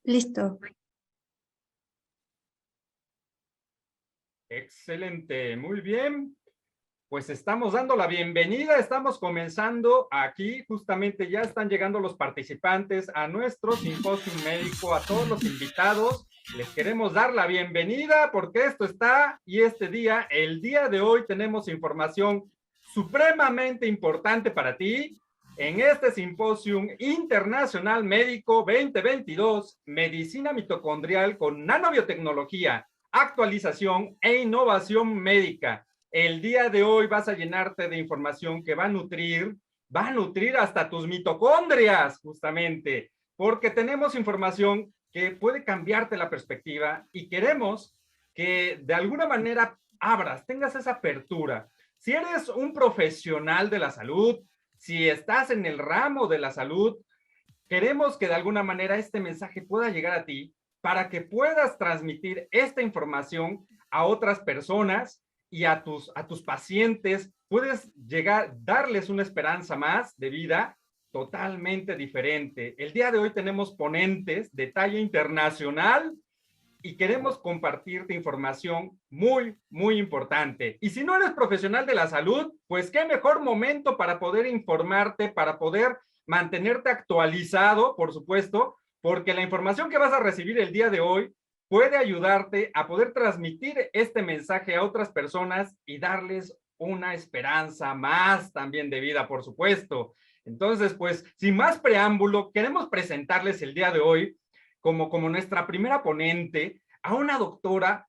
Listo. Excelente, muy bien. Pues estamos dando la bienvenida, estamos comenzando aquí, justamente ya están llegando los participantes a nuestro simposio médico, a todos los invitados. Les queremos dar la bienvenida porque esto está y el día de hoy tenemos información supremamente importante para ti en este Simposium Internacional Médico 2022, Medicina Mitocondrial con Nanobiotecnología, Actualización e Innovación Médica. El día de hoy vas a llenarte de información que va a nutrir hasta tus mitocondrias, justamente, porque tenemos información que puede cambiarte la perspectiva y queremos que de alguna manera tengas esa apertura. Si eres un profesional de la salud, si estás en el ramo de la salud, queremos que de alguna manera este mensaje pueda llegar a ti para que puedas transmitir esta información a otras personas y a tus pacientes. Puedes llegar, darles una esperanza más de vida totalmente diferente. El día de hoy tenemos ponentes de talla internacional y queremos compartirte información muy, muy importante. Y si no eres profesional de la salud, pues qué mejor momento para poder informarte, para poder mantenerte actualizado, por supuesto, porque la información que vas a recibir el día de hoy puede ayudarte a poder transmitir este mensaje a otras personas y darles una esperanza más también de vida, por supuesto. Entonces, pues, sin más preámbulo, queremos presentarles el día de hoy como nuestra primera ponente a una doctora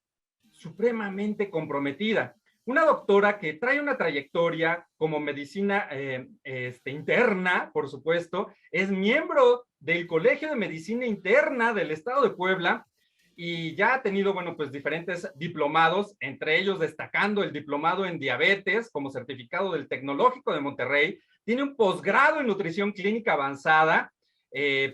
supremamente comprometida. Una doctora que trae una trayectoria como medicina interna, por supuesto, es miembro del Colegio de Medicina Interna del Estado de Puebla y ya ha tenido, bueno, pues diferentes diplomados, entre ellos destacando el diplomado en diabetes como certificado del Tecnológico de Monterrey. Tiene un posgrado en nutrición clínica avanzada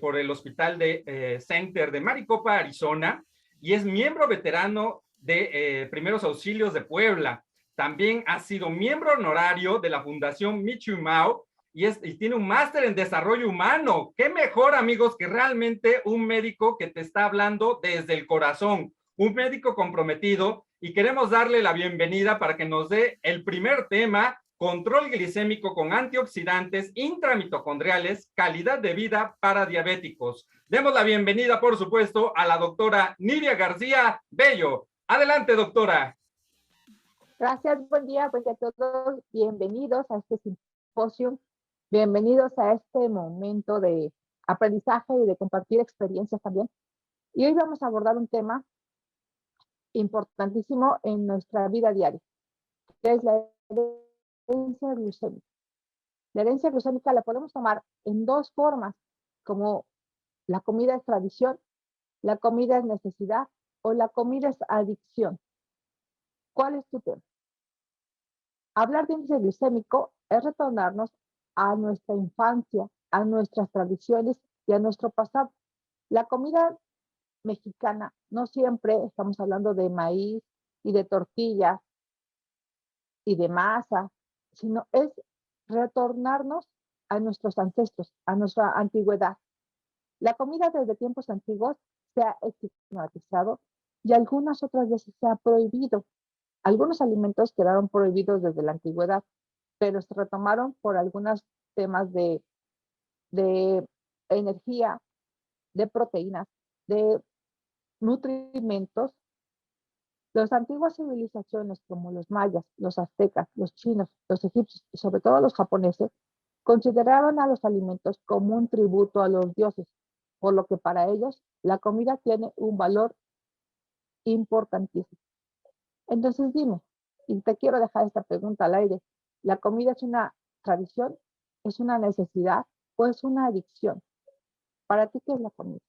por el Hospital de Center de Maricopa, Arizona, y es miembro veterano de Primeros Auxilios de Puebla. También ha sido miembro honorario de la Fundación Michu Mao y tiene un máster en desarrollo humano. Qué mejor, amigos, que realmente un médico que te está hablando desde el corazón, un médico comprometido, y queremos darle la bienvenida para que nos dé el primer tema: control glicémico con antioxidantes intramitocondriales, calidad de vida para diabéticos. Demos la bienvenida, por supuesto, a la doctora Nidia García Bello. Adelante, doctora. Gracias, buen día a todos. Bienvenidos a este simposio. Bienvenidos a este momento de aprendizaje y de compartir experiencias también. Y hoy vamos a abordar un tema importantísimo en nuestra vida diaria, que es la herencia glucémica. La herencia glucémica la podemos tomar en dos formas, como la comida es tradición, la comida es necesidad o la comida es adicción. ¿Cuál es tu tema? Hablar de índice glucémico es retornarnos a nuestra infancia, a nuestras tradiciones y a nuestro pasado. La comida mexicana, no siempre estamos hablando de maíz y de tortillas y de masa, sino es retornarnos a nuestros ancestros, a nuestra antigüedad. La comida desde tiempos antiguos se ha estigmatizado y algunas otras veces se ha prohibido. Algunos alimentos quedaron prohibidos desde la antigüedad, pero se retomaron por algunos temas de energía, de proteínas, de nutrimentos. Las antiguas civilizaciones como los mayas, los aztecas, los chinos, los egipcios y sobre todo los japoneses consideraban a los alimentos como un tributo a los dioses, por lo que para ellos la comida tiene un valor importantísimo. Entonces dime, y te quiero dejar esta pregunta al aire: ¿la comida es una tradición, es una necesidad o es una adicción? ¿Para ti qué es la comida?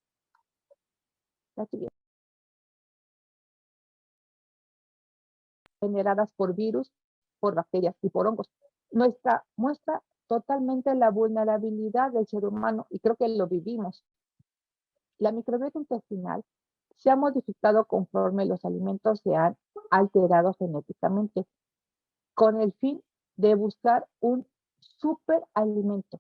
Generadas por virus, por bacterias y por hongos. Muestra totalmente la vulnerabilidad del ser humano y creo que lo vivimos. La microbiota intestinal se ha modificado conforme los alimentos se han alterado genéticamente, con el fin de buscar un superalimento.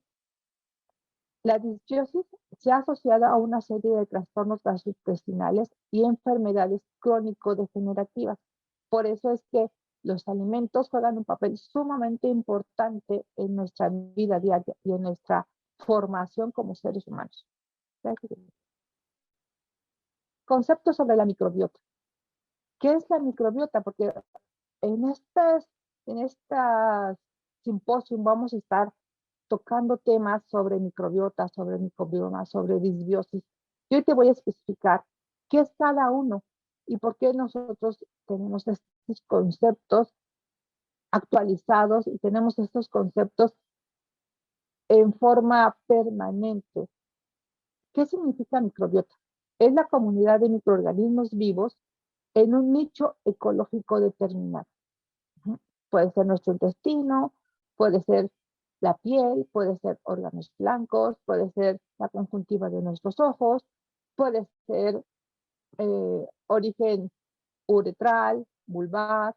La disbiosis se ha asociado a una serie de trastornos gastrointestinales y enfermedades crónico-degenerativas. Por eso es que los alimentos juegan un papel sumamente importante en nuestra vida diaria y en nuestra formación como seres humanos. Conceptos sobre la microbiota. ¿Qué es la microbiota? Porque en estas simposium vamos a estar tocando temas sobre microbiota, sobre microbioma, sobre disbiosis. Yo hoy te voy a especificar qué es cada uno y por qué nosotros tenemos estos conceptos actualizados y tenemos estos conceptos en forma permanente. ¿Qué significa microbiota? Es la comunidad de microorganismos vivos en un nicho ecológico determinado. Puede ser nuestro intestino, puede ser la piel, puede ser órganos blancos, puede ser la conjuntiva de nuestros ojos, puede ser origen uretral, vulvar.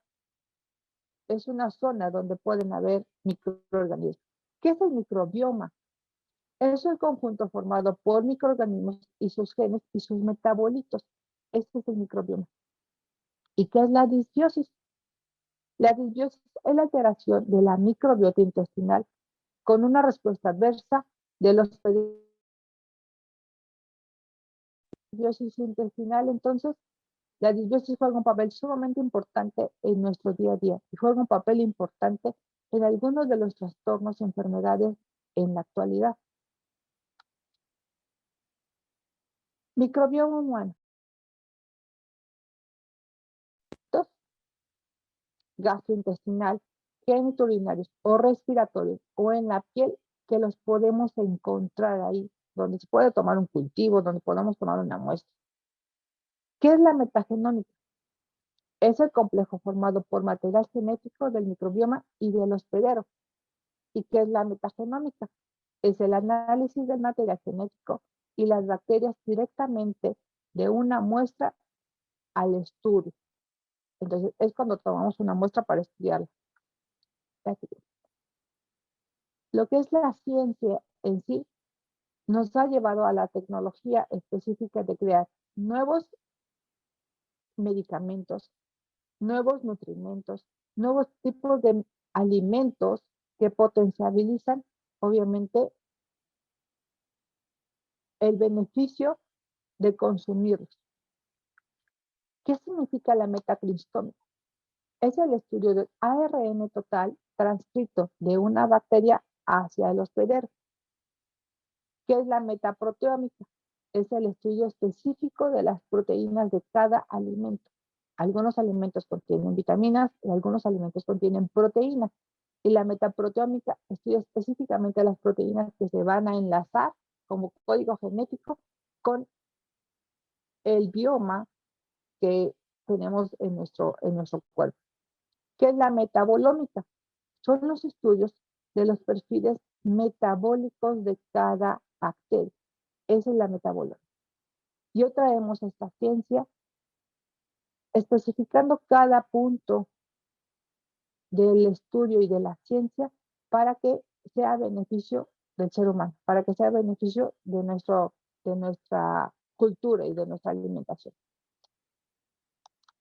Es una zona donde pueden haber microorganismos. ¿Qué es el microbioma? Es el conjunto formado por microorganismos y sus genes y sus metabolitos. Este es el microbioma. ¿Y qué es la disbiosis? La disbiosis es la alteración de la microbiota intestinal con una respuesta adversa de los disbiosis intestinal. Entonces, la disbiosis juega un papel sumamente importante en nuestro día a día y juega un papel importante en algunos de los trastornos y enfermedades en la actualidad. Microbioma humano. Gastrointestinal, genitourinarios o respiratorios o en la piel que los podemos encontrar ahí, donde se puede tomar un cultivo, donde podemos tomar una muestra. ¿Qué es la metagenómica? Es el complejo formado por material genético del microbioma y del hospedero. ¿Y qué es la metagenómica? Es el análisis del material genético y las bacterias directamente de una muestra al estudio. Entonces, es cuando tomamos una muestra para estudiarla. Lo que es la ciencia en sí nos ha llevado a la tecnología específica de crear nuevos medicamentos, nuevos nutrimentos, nuevos tipos de alimentos que potencializan, obviamente, el beneficio de consumirlos. ¿Qué significa la metaclistomia? Es el estudio del ARN total transcrito de una bacteria hacia el hospedero. ¿Qué es la metaproteómica? Es el estudio específico de las proteínas de cada alimento. Algunos alimentos contienen vitaminas y algunos alimentos contienen proteínas. Y la metaproteómica estudia específicamente las proteínas que se van a enlazar como código genético con el bioma que tenemos en nuestro cuerpo. ¿Qué es la metabolómica? Son los estudios de los perfiles metabólicos de cada bacteria. Esa es la metabolómica. Y hoy traemos esta ciencia especificando cada punto del estudio y de la ciencia para que sea beneficio del ser humano, para que sea beneficio de nuestra cultura y de nuestra alimentación.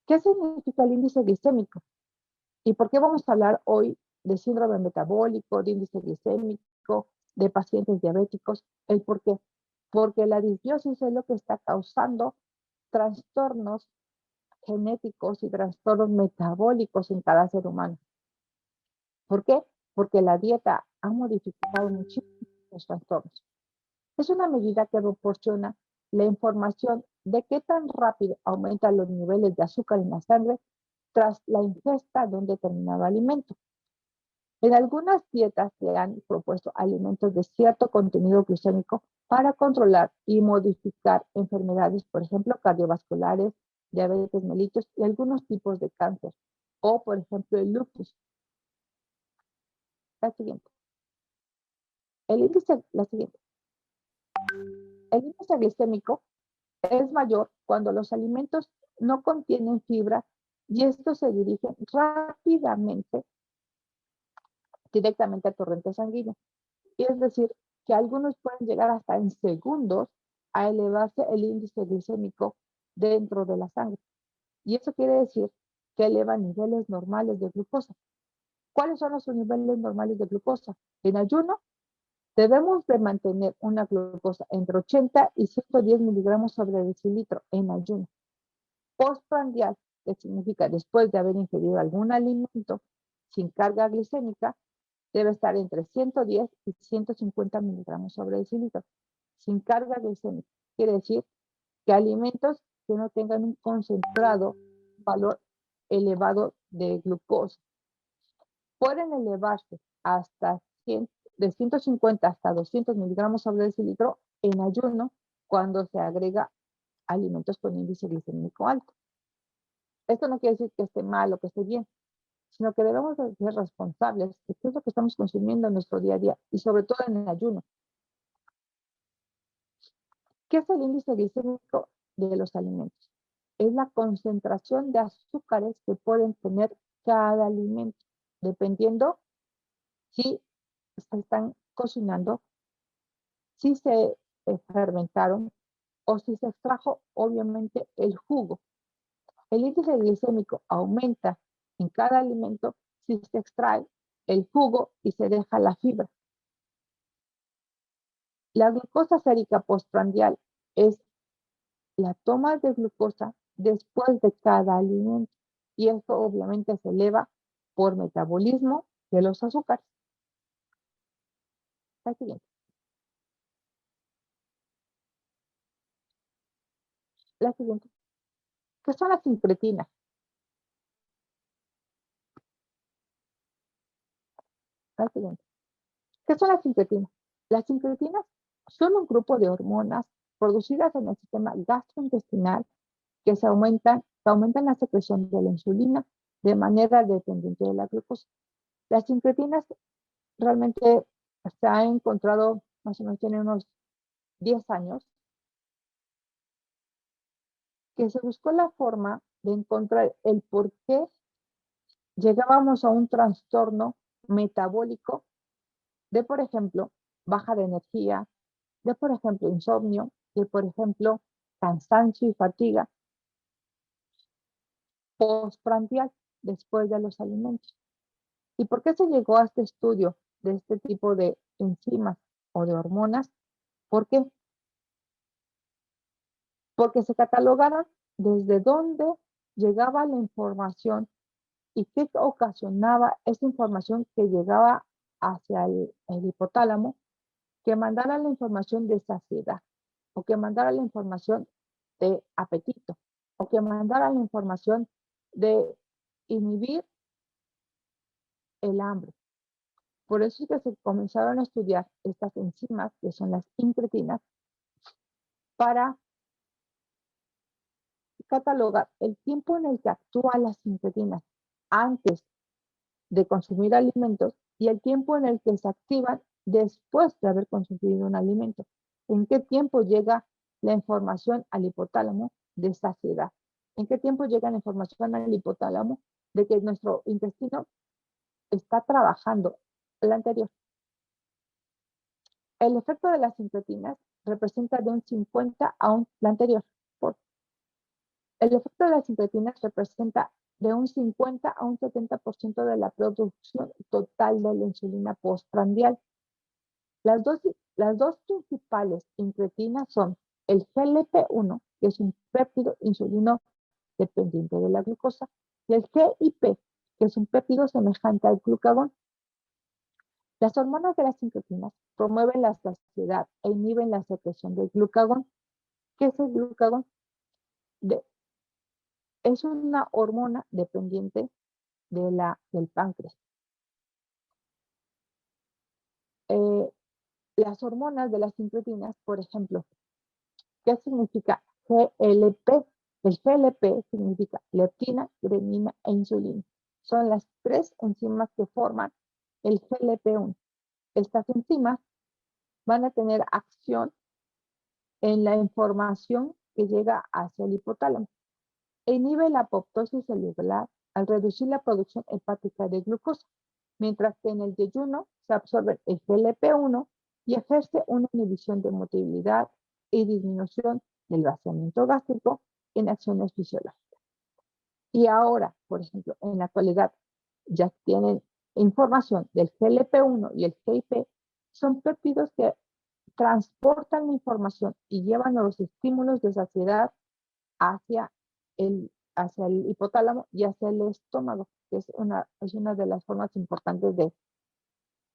¿Qué significa el índice glicémico? ¿Y por qué vamos a hablar hoy de síndrome metabólico, de índice glicémico, de pacientes diabéticos? ¿El por qué? Porque la disbiosis es lo que está causando trastornos genéticos y trastornos metabólicos en cada ser humano. ¿Por qué? Porque la dieta ha modificado muchísimo los trastornos. Es una medida que proporciona la información de qué tan rápido aumentan los niveles de azúcar en la sangre tras la ingesta de un determinado alimento. En algunas dietas se han propuesto alimentos de cierto contenido glucémico para controlar y modificar enfermedades, por ejemplo, cardiovasculares, diabetes mellitus y algunos tipos de cáncer, o por ejemplo el lupus. La siguiente. El índice glicémico es mayor cuando los alimentos no contienen fibra y estos se dirigen rápidamente directamente al torrente sanguíneo. Y es decir, que algunos pueden llegar hasta en segundos a elevarse el índice glicémico dentro de la sangre. Y eso quiere decir que eleva niveles normales de glucosa. ¿Cuáles son los niveles normales de glucosa? En ayuno debemos de mantener una glucosa entre 80 y 110 miligramos sobre decilitro en ayuno. Postprandial, que significa después de haber ingerido algún alimento sin carga glicémica, debe estar entre 110 y 150 miligramos sobre decilitro. Sin carga glicémica. Quiere decir que alimentos que no tengan un concentrado valor elevado de glucosa pueden elevarse hasta 100, de 150 hasta 200 miligramos sobre decilitro en ayuno cuando se agrega alimentos con índice glicémico alto. Esto no quiere decir que esté mal o que esté bien, sino que debemos de ser responsables de qué es lo que estamos consumiendo en nuestro día a día y sobre todo en el ayuno. ¿Qué es el índice glicémico de los alimentos? Es la concentración de azúcares que pueden tener cada alimento, dependiendo si se están cocinando, si se fermentaron o si se extrajo, obviamente, el jugo. El índice glicémico aumenta en cada alimento si se extrae el jugo y se deja la fibra. La glucosa sérica postprandial es la toma de glucosa después de cada alimento y esto obviamente se eleva por metabolismo de los azúcares. La siguiente. La siguiente. ¿Qué son las incretinas? La siguiente. ¿Qué son las incretinas? Las incretinas son un grupo de hormonas producidas en el sistema gastrointestinal que aumentan la secreción de la insulina de manera dependiente de la glucosa. Las incretinas realmente se ha encontrado, más o menos tiene unos 10 años, que se buscó la forma de encontrar el por qué llegábamos a un trastorno metabólico de, por ejemplo, baja de energía, de, por ejemplo, insomnio, de, por ejemplo, cansancio y fatiga postprandial después de los alimentos. ¿Y por qué se llegó a este estudio de este tipo de enzimas o de hormonas? ¿Por qué? Porque se catalogaron desde dónde llegaba la información y qué ocasionaba esa información que llegaba hacia el hipotálamo, que mandara la información de saciedad, o que mandara la información de apetito, o que mandara la información de inhibir el hambre. Por eso es que se comenzaron a estudiar estas enzimas, que son las incretinas, para catalogar el tiempo en el que actúan las incretinas antes de consumir alimentos y el tiempo en el que se activan después de haber consumido un alimento. ¿En qué tiempo llega la información al hipotálamo de saciedad? ¿En qué tiempo llega la información al hipotálamo de que nuestro intestino está trabajando? El anterior. El efecto de las incretinas representa de un 50 a un, la anterior. El efecto de las incretinas representa de un 50 a un 70% de la producción total de la insulina postprandial. Las dos principales incretinas son el GLP-1, que es un péptido insulino dependiente de la glucosa, y el GIP, que es un péptido semejante al glucagón. Las hormonas de las incretinas promueven la saciedad e inhiben la secreción del glucagón. ¿Qué es el glucagón? Es una hormona dependiente del páncreas. Las hormonas de las incretinas, por ejemplo, ¿qué significa GLP? El GLP significa leptina, grelina e insulina. Son las tres enzimas que forman el GLP-1. Estas enzimas van a tener acción en la información que llega hacia el hipotálamo. Inhibe la apoptosis celular al reducir la producción hepática de glucosa, mientras que en el ayuno se absorbe el GLP-1 y ejerce una inhibición de motilidad y disminución del vaciamiento gástrico en acciones fisiológicas. Y ahora, por ejemplo, en la actualidad ya tienen información del GLP-1 y el GIP, son péptidos que transportan la información y llevan los estímulos de saciedad hacia hacia el hipotálamo y hacia el estómago, que es una de las formas importantes de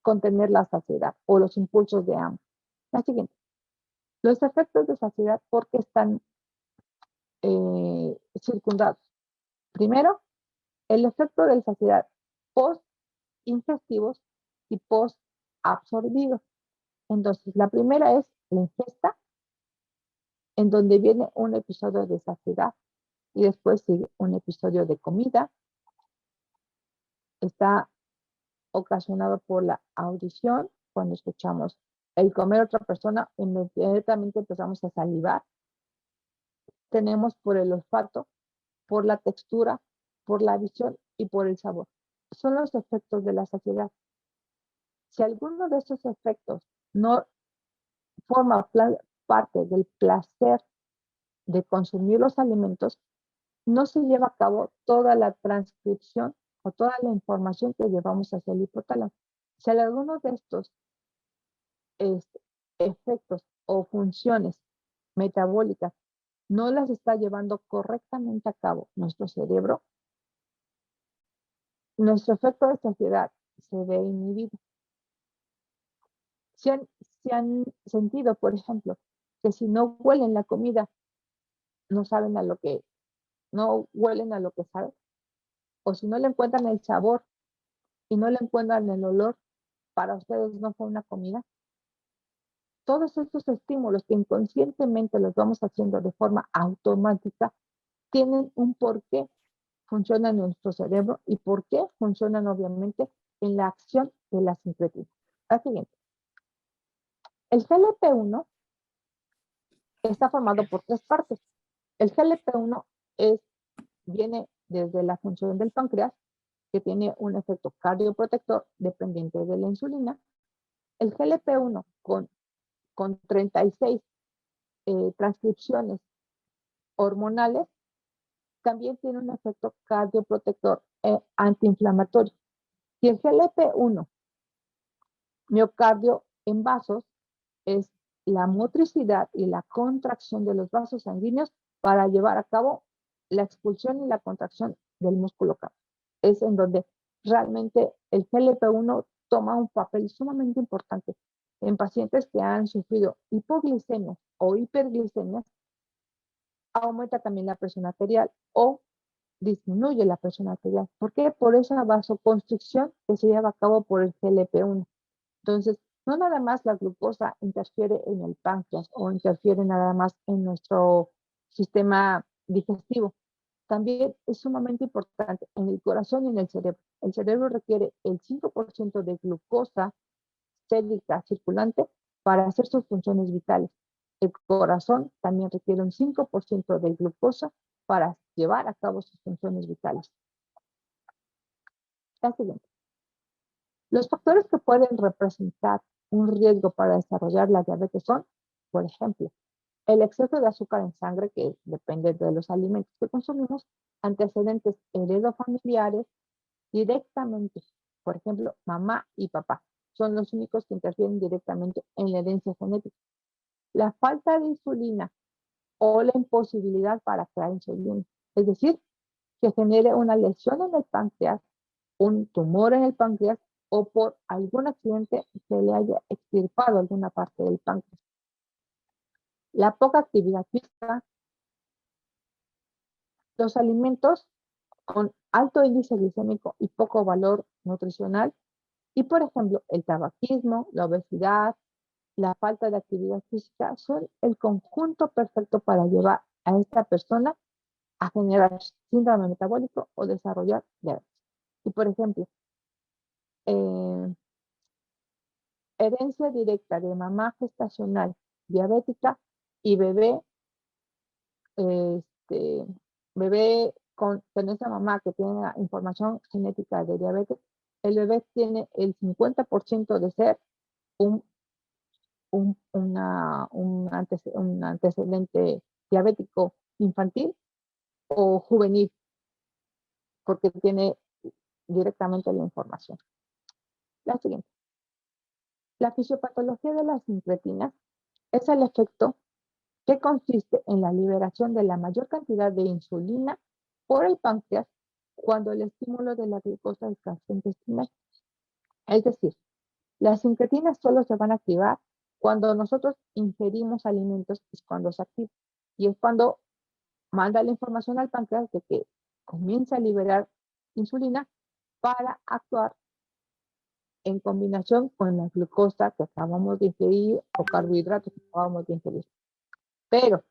contener la saciedad o los impulsos de hambre. La siguiente. Los efectos de saciedad, ¿por qué están circundados? Primero, el efecto de saciedad post-ingestivos y post-absorbidos. Entonces, la primera es la ingesta, en donde viene un episodio de saciedad y después sigue un episodio de comida. Está ocasionado por la audición, cuando escuchamos el comer a otra persona, inmediatamente empezamos a salivar. Tenemos por el olfato, por la textura, por la visión y por el sabor. Son los efectos de la saciedad. Si alguno de estos efectos no forma parte del placer de consumir los alimentos, no se lleva a cabo toda la transcripción o toda la información que llevamos hacia el hipotálamo. Si alguno de estos efectos o funciones metabólicas no las está llevando correctamente a cabo nuestro cerebro, nuestro efecto de saciedad se ve inhibido. Si han sentido, por ejemplo, que si no huelen la comida, no huelen a lo que sabe, o si no le encuentran el sabor y no le encuentran el olor, para ustedes no fue una comida. Todos estos estímulos que inconscientemente los vamos haciendo de forma automática tienen un porqué funcionan en nuestro cerebro y por qué funcionan obviamente en la acción de la sincretina. La siguiente. El GLP-1 está formado por tres partes. El GLP-1 viene desde la función del páncreas, que tiene un efecto cardioprotector dependiente de la insulina. El GLP-1 con 36 transcripciones hormonales también tiene un efecto cardioprotector antiinflamatorio. Y el GLP-1 miocardio en vasos es la motricidad y la contracción de los vasos sanguíneos para llevar a cabo la expulsión y la contracción del músculo cardíaco. Es en donde realmente el GLP-1 toma un papel sumamente importante. En pacientes que han sufrido hipoglicemia o hiperglicemia, aumenta también la presión arterial o disminuye la presión arterial. ¿Por qué? Por esa vasoconstricción que se lleva a cabo por el GLP-1. Entonces, no nada más la glucosa interfiere en el páncreas o interfiere nada más en nuestro sistema digestivo. También es sumamente importante en el corazón y en el cerebro. El cerebro requiere el 5% de glucosa sérica circulante para hacer sus funciones vitales. El corazón también requiere un 5% de glucosa para llevar a cabo sus funciones vitales. La siguiente. Los factores que pueden representar un riesgo para desarrollar la diabetes son, por ejemplo, el exceso de azúcar en sangre, que depende de los alimentos que consumimos, antecedentes heredofamiliares directamente, por ejemplo, mamá y papá, son los únicos que interfieren directamente en la herencia genética. La falta de insulina o la imposibilidad para crear insulina, es decir, que genere una lesión en el páncreas, un tumor en el páncreas o por algún accidente se le haya extirpado alguna parte del páncreas. La poca actividad física, los alimentos con alto índice glicémico y poco valor nutricional, y por ejemplo, el tabaquismo, la obesidad, la falta de actividad física son el conjunto perfecto para llevar a esta persona a generar síndrome metabólico o desarrollar diabetes. Y por ejemplo, herencia directa de mamá gestacional diabética y bebé con esa mamá que tiene la información genética de diabetes, el bebé tiene el 50% de ser un un antecedente diabético infantil o juvenil, porque tiene directamente la información. La siguiente. La fisiopatología de las incretinas es el efecto que consiste en la liberación de la mayor cantidad de insulina por el páncreas cuando el estímulo de la glucosa es gastrointestinal. Es decir, las incretinas solo se van a activar cuando nosotros ingerimos alimentos, es cuando se activa. Y es cuando manda la información al páncreas de que comienza a liberar insulina para actuar en combinación con la glucosa que acabamos de ingerir o carbohidratos que acabamos de ingerir. Pero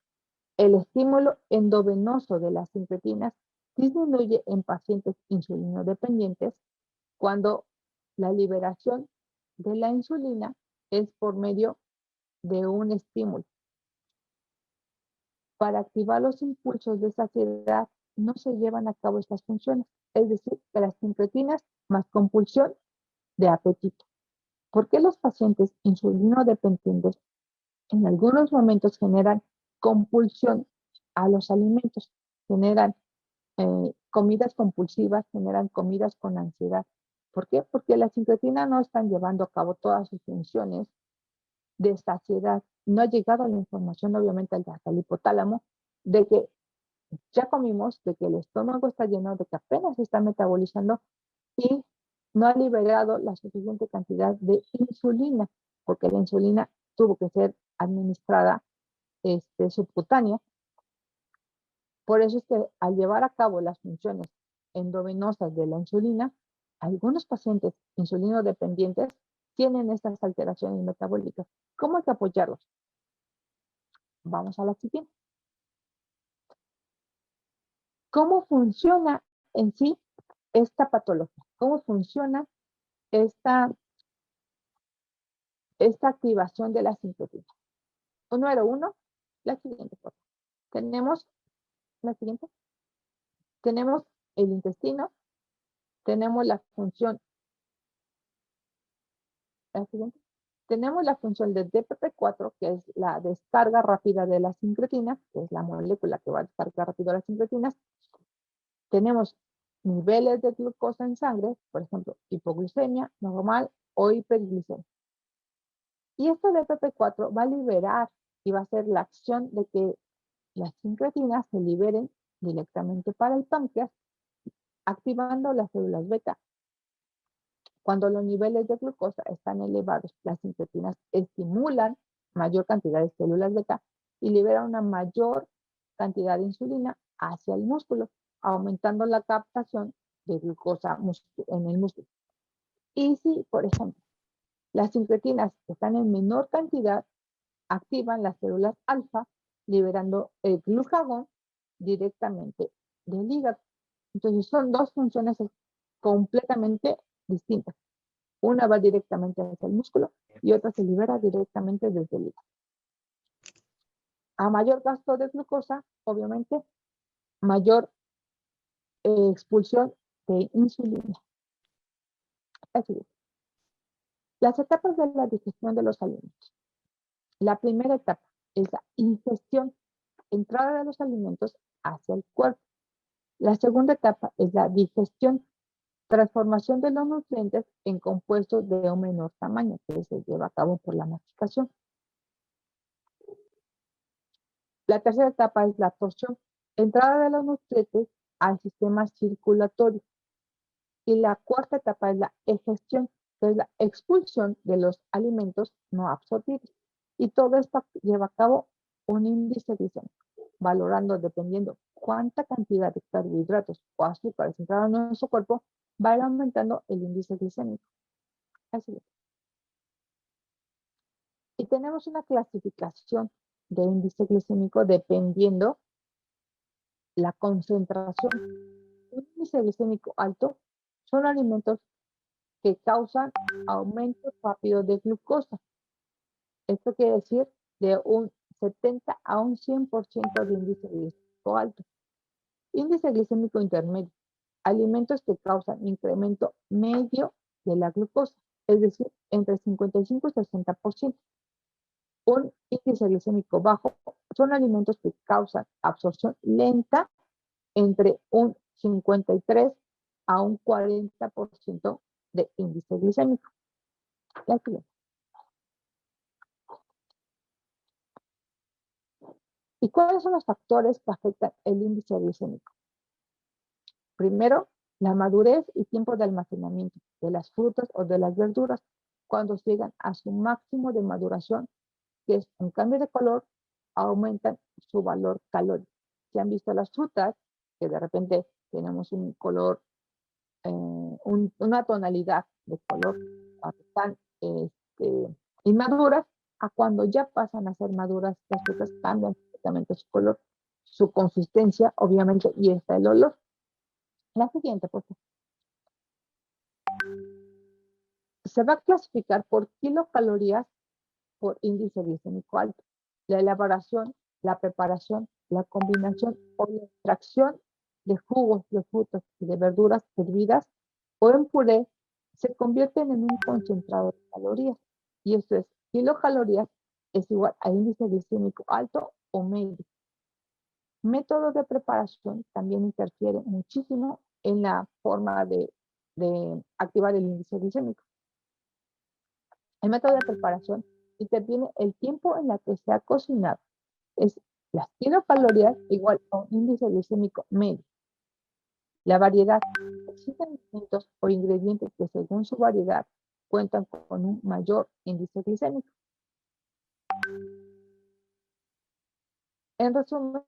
el estímulo endovenoso de las incretinas disminuye en pacientes insulinodependientes cuando la liberación de la insulina es por medio de un estímulo. Para activar los impulsos de saciedad no se llevan a cabo estas funciones, es decir, que las incretinas más compulsión de apetito. ¿Por qué los pacientes insulinodependientes en algunos momentos generan compulsión a los alimentos? Generan comidas compulsivas, generan comidas con ansiedad. ¿Por qué? Porque las incretinas no están llevando a cabo todas sus funciones de saciedad. No ha llegado la información, obviamente, al hipotálamo de que ya comimos, de que el estómago está lleno, de que apenas se está metabolizando y no ha liberado la suficiente cantidad de insulina, porque la insulina tuvo que ser administrada subcutánea. Por eso es que al llevar a cabo las funciones endovenosas de la insulina, algunos pacientes insulinodependientes tienen estas alteraciones metabólicas. ¿Cómo hay que apoyarlos? Vamos a la siguiente. ¿Cómo funciona en sí esta patología? ¿Cómo funciona esta activación de las incretinas? Número uno, la siguiente foto. Tenemos la siguiente. Tenemos el intestino, tenemos la función, la siguiente. Tenemos la función de DPP4, que es la descarga rápida de las incretinas, que es la molécula que va a descargar rápido las incretinas. Tenemos niveles de glucosa en sangre, por ejemplo, hipoglucemia normal o hiperglicemia. Y este DPP4 va a liberar y va a hacer la acción de que las incretinas se liberen directamente para el páncreas, activando las células beta. Cuando los niveles de glucosa están elevados, las incretinas estimulan mayor cantidad de células beta y liberan una mayor cantidad de insulina hacia el músculo, aumentando la captación de glucosa en el músculo. Y si, por ejemplo, las incretinas están en menor cantidad, activan las células alfa, liberando el glucagón directamente del hígado. Entonces son dos funciones completamente distintas. Una va directamente hacia el músculo y otra se libera directamente desde el hígado. A mayor gasto de glucosa, obviamente, mayor expulsión de insulina. Así es. Las etapas de la digestión de los alimentos. La primera etapa es la ingestión, entrada de los alimentos hacia el cuerpo. La segunda etapa es la digestión, transformación de los nutrientes en compuestos de un menor tamaño, que se lleva a cabo por la masticación. La tercera etapa es la absorción, entrada de los nutrientes al sistema circulatorio. Y la cuarta etapa es la egestión, que es la expulsión de los alimentos no absorbidos. Y todo esto lleva a cabo un índice glicémico, valorando, dependiendo cuánta cantidad de carbohidratos o azúcares entraron en nuestro cuerpo, va a ir aumentando el índice glicémico. Así es. Y tenemos una clasificación de índice glicémico dependiendo la concentración. Un índice glicémico alto son alimentos que causan aumento rápido de glucosa. Esto quiere decir de un 70 a un 100% de índice glicémico alto. Índice glicémico intermedio. Alimentos que causan incremento medio de la glucosa, es decir, entre 55 y 60%. un índice glicémico bajo son alimentos que causan absorción lenta entre un 53 a un 40% de índice glicémico. ¿Y cuáles son los factores que afectan el índice glicémico? Primero, la madurez y tiempo de almacenamiento de las frutas o de las verduras cuando llegan a su máximo de maduración, que es un cambio de color, aumentan su valor calórico. Si han visto las frutas, que de repente tenemos un color, una tonalidad de color cuando están inmaduras, a cuando ya pasan a ser maduras, las frutas cambian completamente su color, su consistencia, obviamente, y está el olor. La siguiente, por favor. Se va a clasificar por kilocalorías por índice glicémico alto. La elaboración, la preparación, la combinación o la extracción de jugos de frutas y de verduras hervidas o en puré se convierten en un concentrado de calorías. Y esto es, kilocalorías es igual a índice glicémico alto o medio. Método de preparación también interfiere muchísimo en la forma de activar el índice glicémico. El método de preparación interviene el tiempo en la que se ha cocinado. Es las kilocalorías igual a un índice glicémico medio. La variedad. Existen alimentos o ingredientes que según su variedad cuentan con un mayor índice glicémico. En resumen,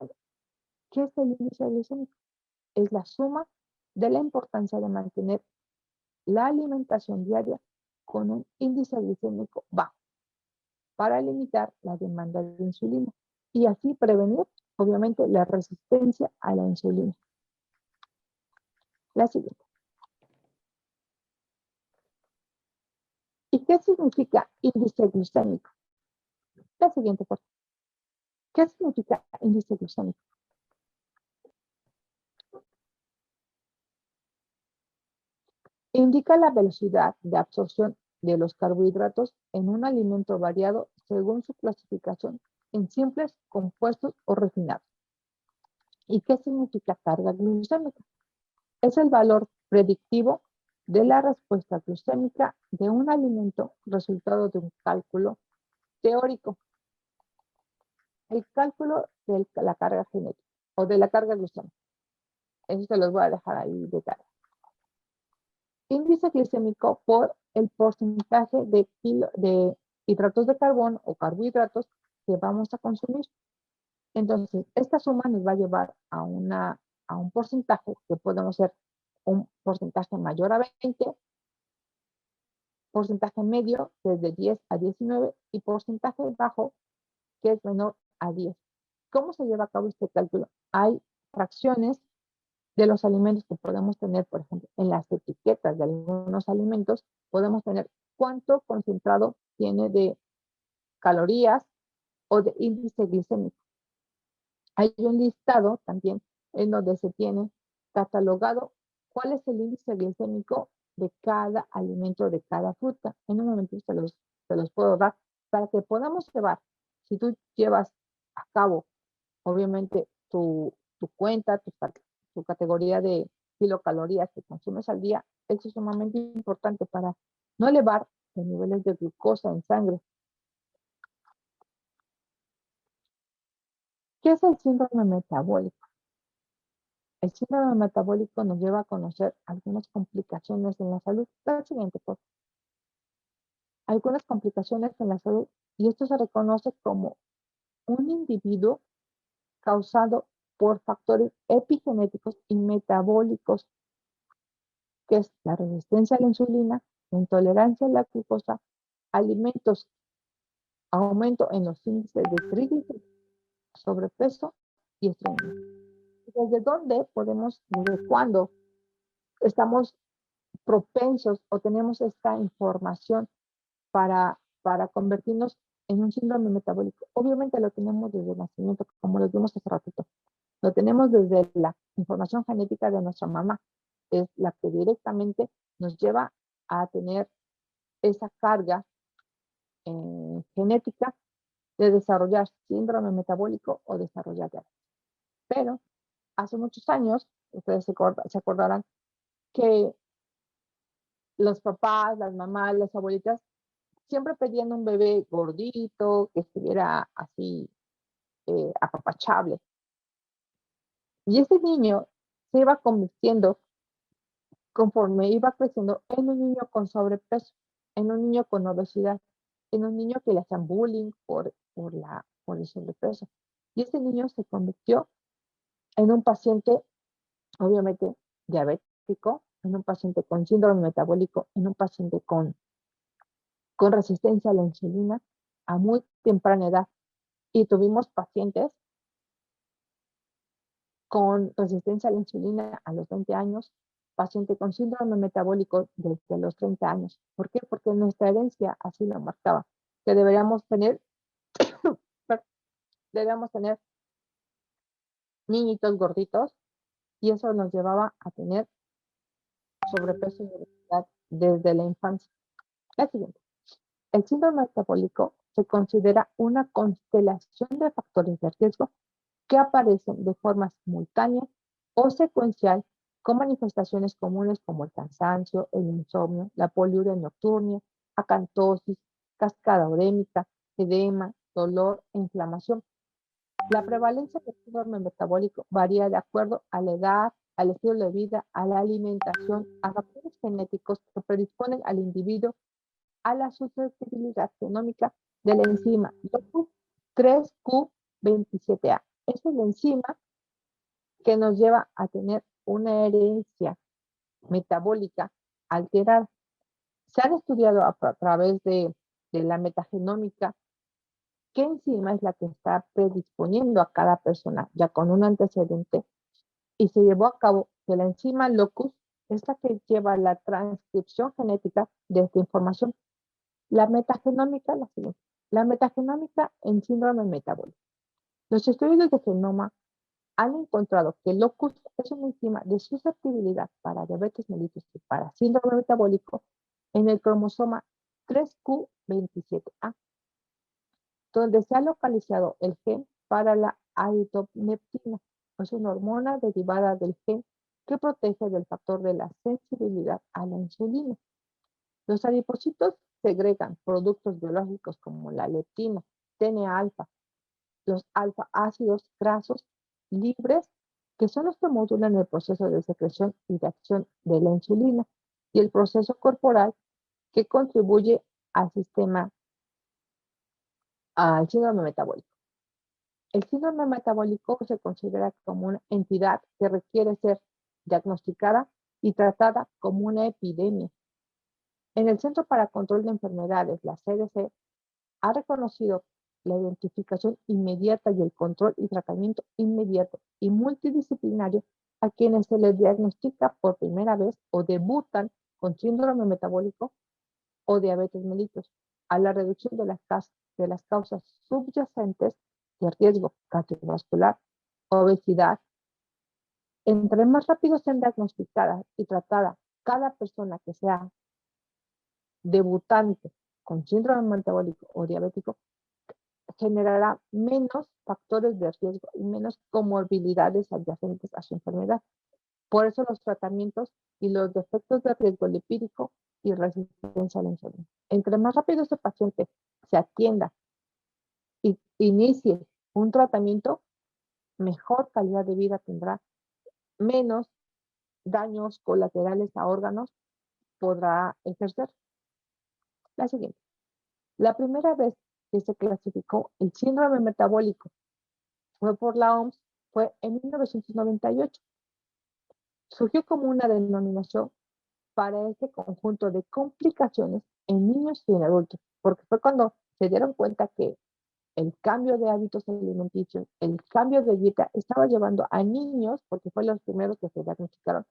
¿qué es el índice glicémico? Es la suma de la importancia de mantener la alimentación diaria con un índice glicémico bajo para limitar la demanda de insulina y así prevenir, obviamente, la resistencia a la insulina. La siguiente. ¿Y qué significa índice glucémico? La siguiente, por favor. ¿Qué significa índice glucémico? Indica la velocidad de absorción de los carbohidratos en un alimento variado según su clasificación en simples, compuestos o refinados. ¿Y qué significa carga glucémica? Es el valor predictivo de la respuesta glucémica de un alimento resultado de un cálculo teórico. El cálculo de la carga genética o de la carga glucémica. Eso se los voy a dejar ahí de tarea. Índice glicémico por el porcentaje de hidratos de carbono o carbohidratos que vamos a consumir. Entonces, esta suma nos va a llevar a un porcentaje que podemos ser un porcentaje mayor a 20, porcentaje medio desde 10 a 19 y porcentaje bajo que es menor a 10. ¿Cómo se lleva a cabo este cálculo? Hay fracciones de los alimentos que podemos tener, por ejemplo, en las etiquetas de algunos alimentos, podemos tener cuánto concentrado tiene de calorías o de índice glicémico. Hay un listado también en donde se tiene catalogado cuál es el índice glicémico de cada alimento, de cada fruta. En un momento se los puedo dar para que podamos llevar, si tú llevas a cabo, obviamente, tu cuenta, tu categoría de kilocalorías que consumes al día, eso es sumamente importante para no elevar los niveles de glucosa en sangre. ¿Qué es el síndrome metabólico? El síndrome metabólico nos lleva a conocer algunas complicaciones en la salud. La siguiente, por favor. Algunas complicaciones en la salud, y esto se reconoce como un individuo causado por factores epigenéticos y metabólicos, que es la resistencia a la insulina, intolerancia a la glucosa, alimentos, aumento en los índices de triglicéridos, sobrepeso y estreñimiento. ¿Desde dónde podemos, desde cuándo estamos propensos o tenemos esta información para convertirnos en un síndrome metabólico? Obviamente lo tenemos desde el nacimiento, como lo vimos hace ratito. Lo tenemos desde la información genética de nuestra mamá. Es la que directamente nos lleva a tener esa carga genética de desarrollar síndrome metabólico o desarrollar diabetes. Pero hace muchos años, ustedes se acordarán que los papás, las mamás, las abuelitas siempre pedían un bebé gordito, que estuviera así apapachable. Y ese niño se iba convirtiendo, conforme iba creciendo, en un niño con sobrepeso, en un niño con obesidad, en un niño que le hacían bullying por el sobrepeso. Y ese niño se convirtió en un paciente, obviamente, diabético, en un paciente con síndrome metabólico, en un paciente con resistencia a la insulina a muy temprana edad. Y tuvimos pacientes con resistencia a la insulina a los 20 años, paciente con síndrome metabólico desde los 30 años. ¿Por qué? Porque nuestra herencia así lo marcaba, que deberíamos tener niñitos gorditos, y eso nos llevaba a tener sobrepeso y obesidad desde la infancia. La siguiente. El síndrome metabólico se considera una constelación de factores de riesgo que aparecen de forma simultánea o secuencial con manifestaciones comunes como el cansancio, el insomnio, la poliuria nocturna, acantosis, cascada urémica, edema, dolor e inflamación. La prevalencia del síndrome metabólico varía de acuerdo a la edad, al estilo de vida, a la alimentación, a factores genéticos que predisponen al individuo a la susceptibilidad genómica de la enzima LOCUS 3Q27A. Esta es la enzima que nos lleva a tener una herencia metabólica alterada. Se han estudiado a través de la metagenómica qué enzima es la que está predisponiendo a cada persona ya con un antecedente, y se llevó a cabo que la enzima LOCUS es la que lleva la transcripción genética de esta información. La metagenómica, la metagenómica en síndrome metabólico. Los estudios de genoma han encontrado que LOCUS es una enzima de susceptibilidad para diabetes mellitus y para síndrome metabólico en el cromosoma 3Q27A, donde se ha localizado el gen para la adiponeptina. Es una hormona derivada del gen que protege del factor de la sensibilidad a la insulina. Los adipocitos segregan productos biológicos como la leptina, TNA-alfa, los alfa ácidos grasos libres, que son los que modulan el proceso de secreción y de acción de la insulina, y el proceso corporal que contribuye al síndrome metabólico. El síndrome metabólico se considera como una entidad que requiere ser diagnosticada y tratada como una epidemia. En el Centro para Control de Enfermedades, la CDC, ha reconocido la identificación inmediata y el control y tratamiento inmediato y multidisciplinario a quienes se les diagnostica por primera vez o debutan con síndrome metabólico o diabetes mellitus, a la reducción de las causas subyacentes de riesgo cardiovascular, obesidad. Entre más rápido sean diagnosticadas y tratadas cada persona que sea debutante con síndrome metabólico o diabético, generará menos factores de riesgo y menos comorbilidades adyacentes a su enfermedad. Por eso los tratamientos y los defectos de riesgo lipídico y resistencia a la insulina. Entre más rápido ese paciente se atienda y inicie un tratamiento, mejor calidad de vida tendrá, menos daños colaterales a órganos podrá ejercer. La siguiente. La primera vez que se clasificó el síndrome metabólico fue por la OMS, fue en 1998. Surgió como una denominación para ese conjunto de complicaciones en niños y en adultos, porque fue cuando se dieron cuenta que el cambio de hábitos alimenticios, el cambio de dieta, estaba llevando a niños, porque fue los primeros que se diagnosticaron,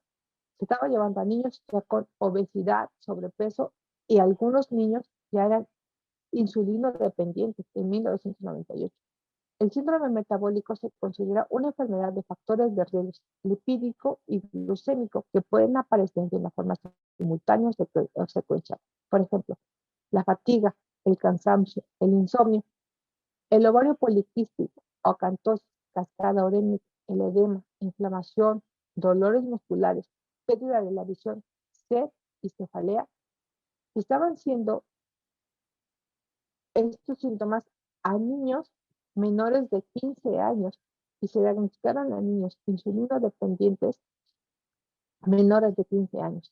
se estaba llevando a niños ya con obesidad, sobrepeso, y algunos niños ya eran insulino dependientes en 1998. El síndrome metabólico se considera una enfermedad de factores de riesgo lipídico y glucémico que pueden aparecer de una forma simultánea o secuencial. Por ejemplo, la fatiga, el cansancio, el insomnio El ovario poliquístico, acantosis, cascada urémica, el edema, inflamación, dolores musculares, pérdida de la visión, sed y cefalea, estaban siendo estos síntomas a niños menores de 15 años y se diagnosticaron a niños insulinodependientes menores de 15 años.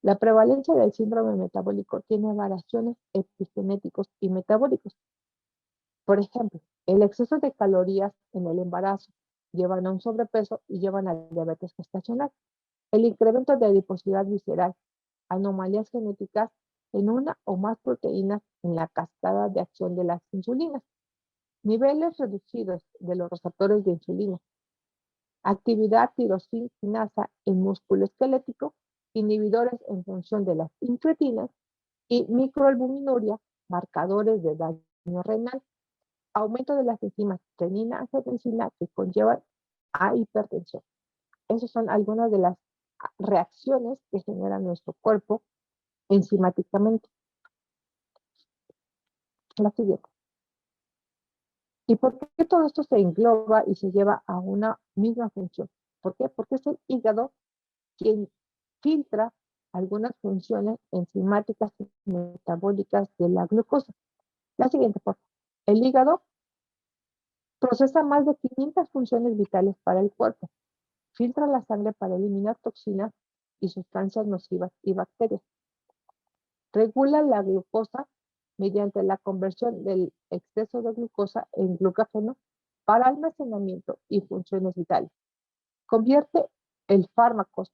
La prevalencia del síndrome metabólico tiene variaciones epigenéticos y metabólicos. Por ejemplo, el exceso de calorías en el embarazo llevan a un sobrepeso y llevan a diabetes gestacional. El incremento de adiposidad visceral, anomalías genéticas en una o más proteínas en la cascada de acción de las insulinas, niveles reducidos de los receptores de insulina, actividad tirosinasa en músculo esquelético, inhibidores en función de las incretinas y microalbuminuria, marcadores de daño renal, aumento de las enzimas renina, angiotensina que conllevan a hipertensión. Esas son algunas de las reacciones que genera nuestro cuerpo enzimáticamente. La siguiente. ¿Y por qué todo esto se engloba y se lleva a una misma función? ¿Por qué? Porque es el hígado quien filtra algunas funciones enzimáticas y metabólicas de la glucosa. La siguiente, por favor. El hígado procesa más de 500 funciones vitales para el cuerpo. Filtra la sangre para eliminar toxinas y sustancias nocivas y bacterias. Regula la glucosa mediante la conversión del exceso de glucosa en glucógeno para almacenamiento y funciones vitales. Convierte el fármaco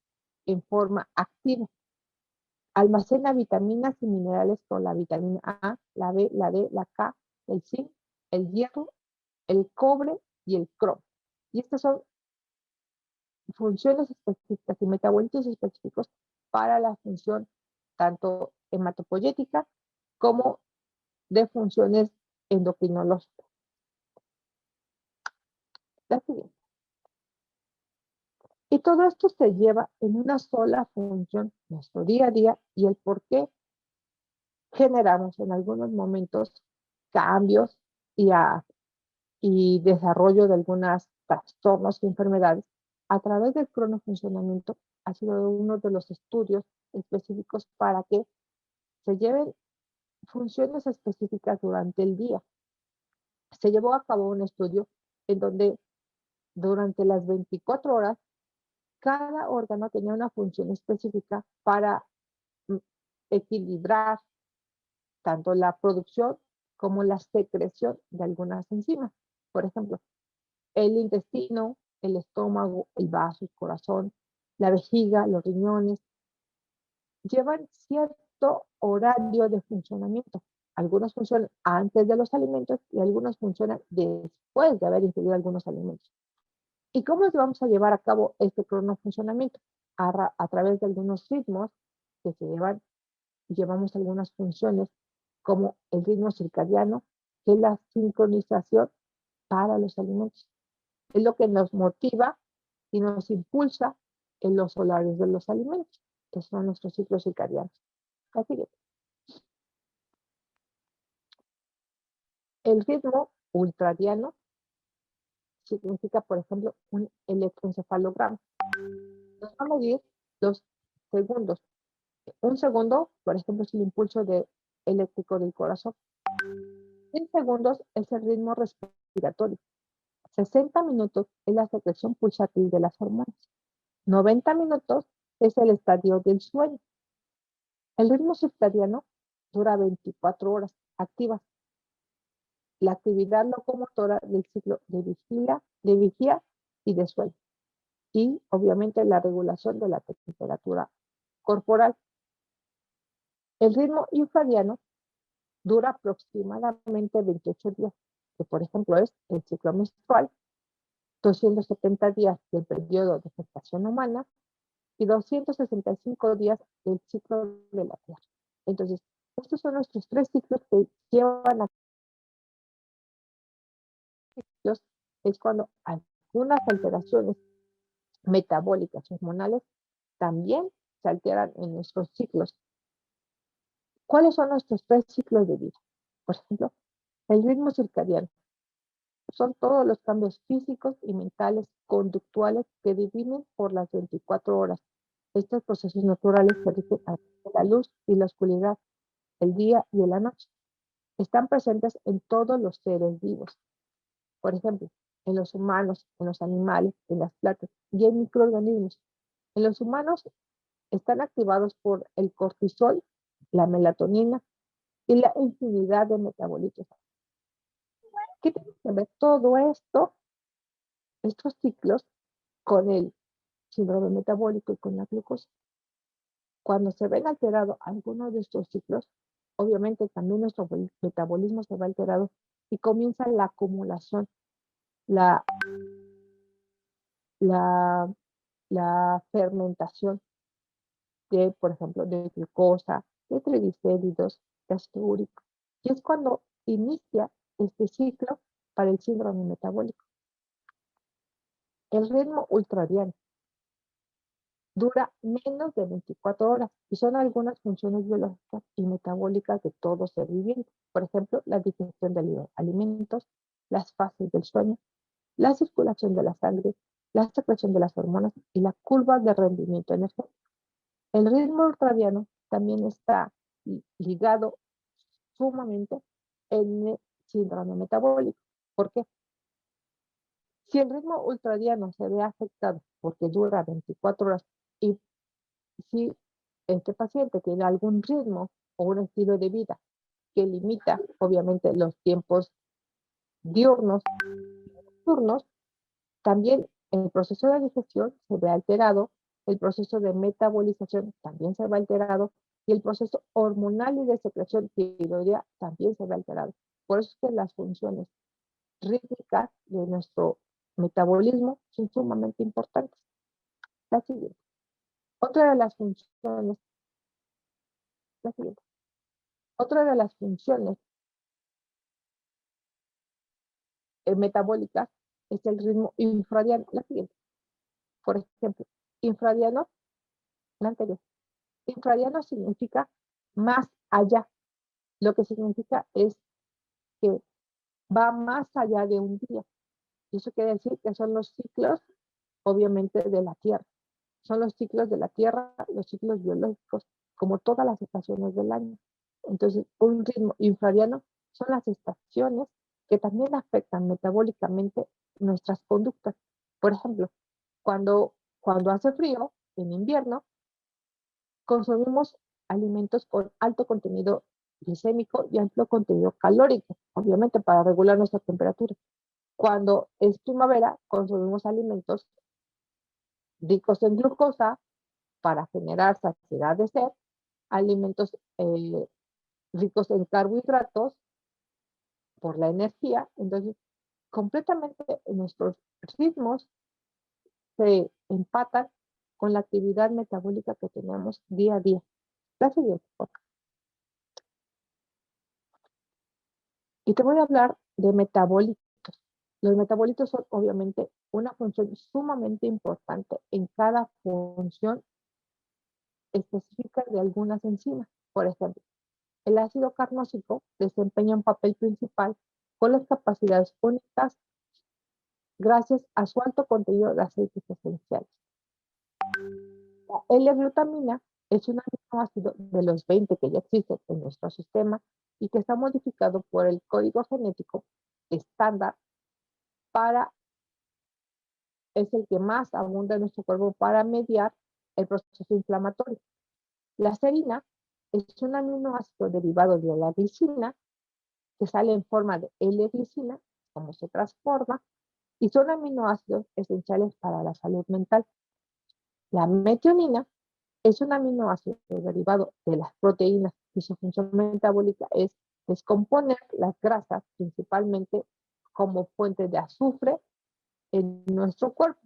en forma activa. Almacena vitaminas y minerales con la vitamina A, la B, la D, la K, el zinc, el hierro, el cobre y el cromo. Y estas son funciones específicas y metabolitos específicos para la función tanto hematopoyética como de funciones endocrinológicas. La siguiente. Y todo esto se lleva en una sola función, nuestro día a día, y el por qué generamos en algunos momentos cambios y desarrollo de algunos trastornos y enfermedades a través del cronofuncionamiento ha sido uno de los estudios específicos para que se lleven funciones específicas durante el día. Se llevó a cabo un estudio en donde durante las 24 horas cada órgano tenía una función específica para equilibrar tanto la producción como la secreción de algunas enzimas. Por ejemplo, el intestino, el estómago, el vaso, el corazón, la vejiga, los riñones, llevan cierto horario de funcionamiento. Algunos funcionan antes de los alimentos y algunos funcionan después de haber ingerido algunos alimentos. ¿Y cómo vamos a llevar a cabo este cronofuncionamiento? A través de algunos ritmos que se llevamos algunas funciones como el ritmo circadiano, que es la sincronización para los alimentos. Es lo que nos motiva y nos impulsa en los horarios de los alimentos, que son nuestros ciclos circadianos. Así que el ritmo ultradiano significa, por ejemplo, un electroencefalograma. Nos va a medir los segundos. Un segundo, por ejemplo, es el impulso eléctrico del corazón. 100 segundos es el ritmo respiratorio. 60 minutos es la secreción pulsátil de las hormonas. 90 minutos es el estadio del sueño. El ritmo circadiano dura 24 horas activas. La actividad locomotora del ciclo de vigía y de sueño. Y obviamente la regulación de la temperatura corporal. El ritmo infradiano dura aproximadamente 28 días, que por ejemplo es el ciclo menstrual, 270 días del periodo de gestación humana y 265 días del ciclo de la Tierra. Entonces, estos son nuestros 3 ciclos que llevan a ciclos, es cuando algunas alteraciones metabólicas hormonales también se alteran en nuestros ciclos. ¿Cuáles son nuestros 3 ciclos de vida? Por ejemplo, el ritmo circadiano. son todos los cambios físicos y mentales conductuales que dividen por las 24 horas. Estos procesos naturales se rigen a la luz y la oscuridad, el día y la noche. Están presentes en todos los seres vivos. Por ejemplo, en los humanos, en los animales, en las plantas y en microorganismos. En los humanos están activados por el cortisol, la melatonina y la infinidad de metabolitos. ¿Qué tiene que ver todo esto, estos ciclos, con el síndrome metabólico y con la glucosa? Cuando se ven alterados algunos de estos ciclos, obviamente también nuestro metabolismo se va alterado y comienza la acumulación, la, la, la fermentación de, por ejemplo, de glucosa, de triglicéridos, de ácido úrico. Y es cuando inicia este ciclo para el síndrome metabólico. El ritmo ultradiano dura menos de 24 horas y son algunas funciones biológicas y metabólicas de todo ser viviente. Por ejemplo, la digestión de los alimentos, las fases del sueño, la circulación de la sangre, la secreción de las hormonas y la curva de rendimiento energético. El ritmo ultradiano también está ligado sumamente en el síndrome metabólico. ¿Por qué? Si el ritmo ultradiano se ve afectado porque dura 24 horas y si este paciente tiene algún ritmo o un estilo de vida que limita, obviamente, los tiempos diurnos y nocturnos, también el proceso de digestión se ve alterado, el proceso de metabolización también se ve alterado y el proceso hormonal y de secreción tiroidea también se ve alterado. Por eso es que las funciones rítmicas de nuestro metabolismo son sumamente importantes. La siguiente. Otra de las funciones, la siguiente. Otra de las funciones metabólicas es el ritmo infradiano. La siguiente. Por ejemplo, infradiano, la anterior. Infradiano significa más allá. Lo que significa es que va más allá de un día. Y eso quiere decir que son los ciclos, obviamente, de la Tierra. Son los ciclos de la Tierra, los ciclos biológicos, como todas las estaciones del año. Entonces, un ritmo infradiano son las estaciones que también afectan metabólicamente nuestras conductas. Por ejemplo, cuando hace frío, en invierno, consumimos alimentos con alto contenido glicémico y alto contenido calórico, obviamente para regular nuestra temperatura. Cuando es primavera, consumimos alimentos ricos en glucosa para generar saciedad de sed, alimentos ricos en carbohidratos por la energía. Entonces, completamente nuestros ritmos se empatan con la actividad metabólica que tenemos día a día. La siguiente foto. Y te voy a hablar de metabolitos. Los metabolitos son obviamente una función sumamente importante en cada función específica de algunas enzimas. Por ejemplo, el ácido carnósico desempeña un papel principal con las capacidades únicas gracias a su alto contenido de aceites esenciales. La L-glutamina es un aminoácido de los 20 que ya existen en nuestro sistema y que está modificado por el código genético estándar es el que más abunda en nuestro cuerpo para mediar el proceso inflamatorio. La serina es un aminoácido derivado de la glicina que sale en forma de L-glicina, como se transforma, y son aminoácidos esenciales para la salud mental. La metionina es un aminoácido derivado de las proteínas y su función metabólica es descomponer las grasas, principalmente como fuente de azufre en nuestro cuerpo,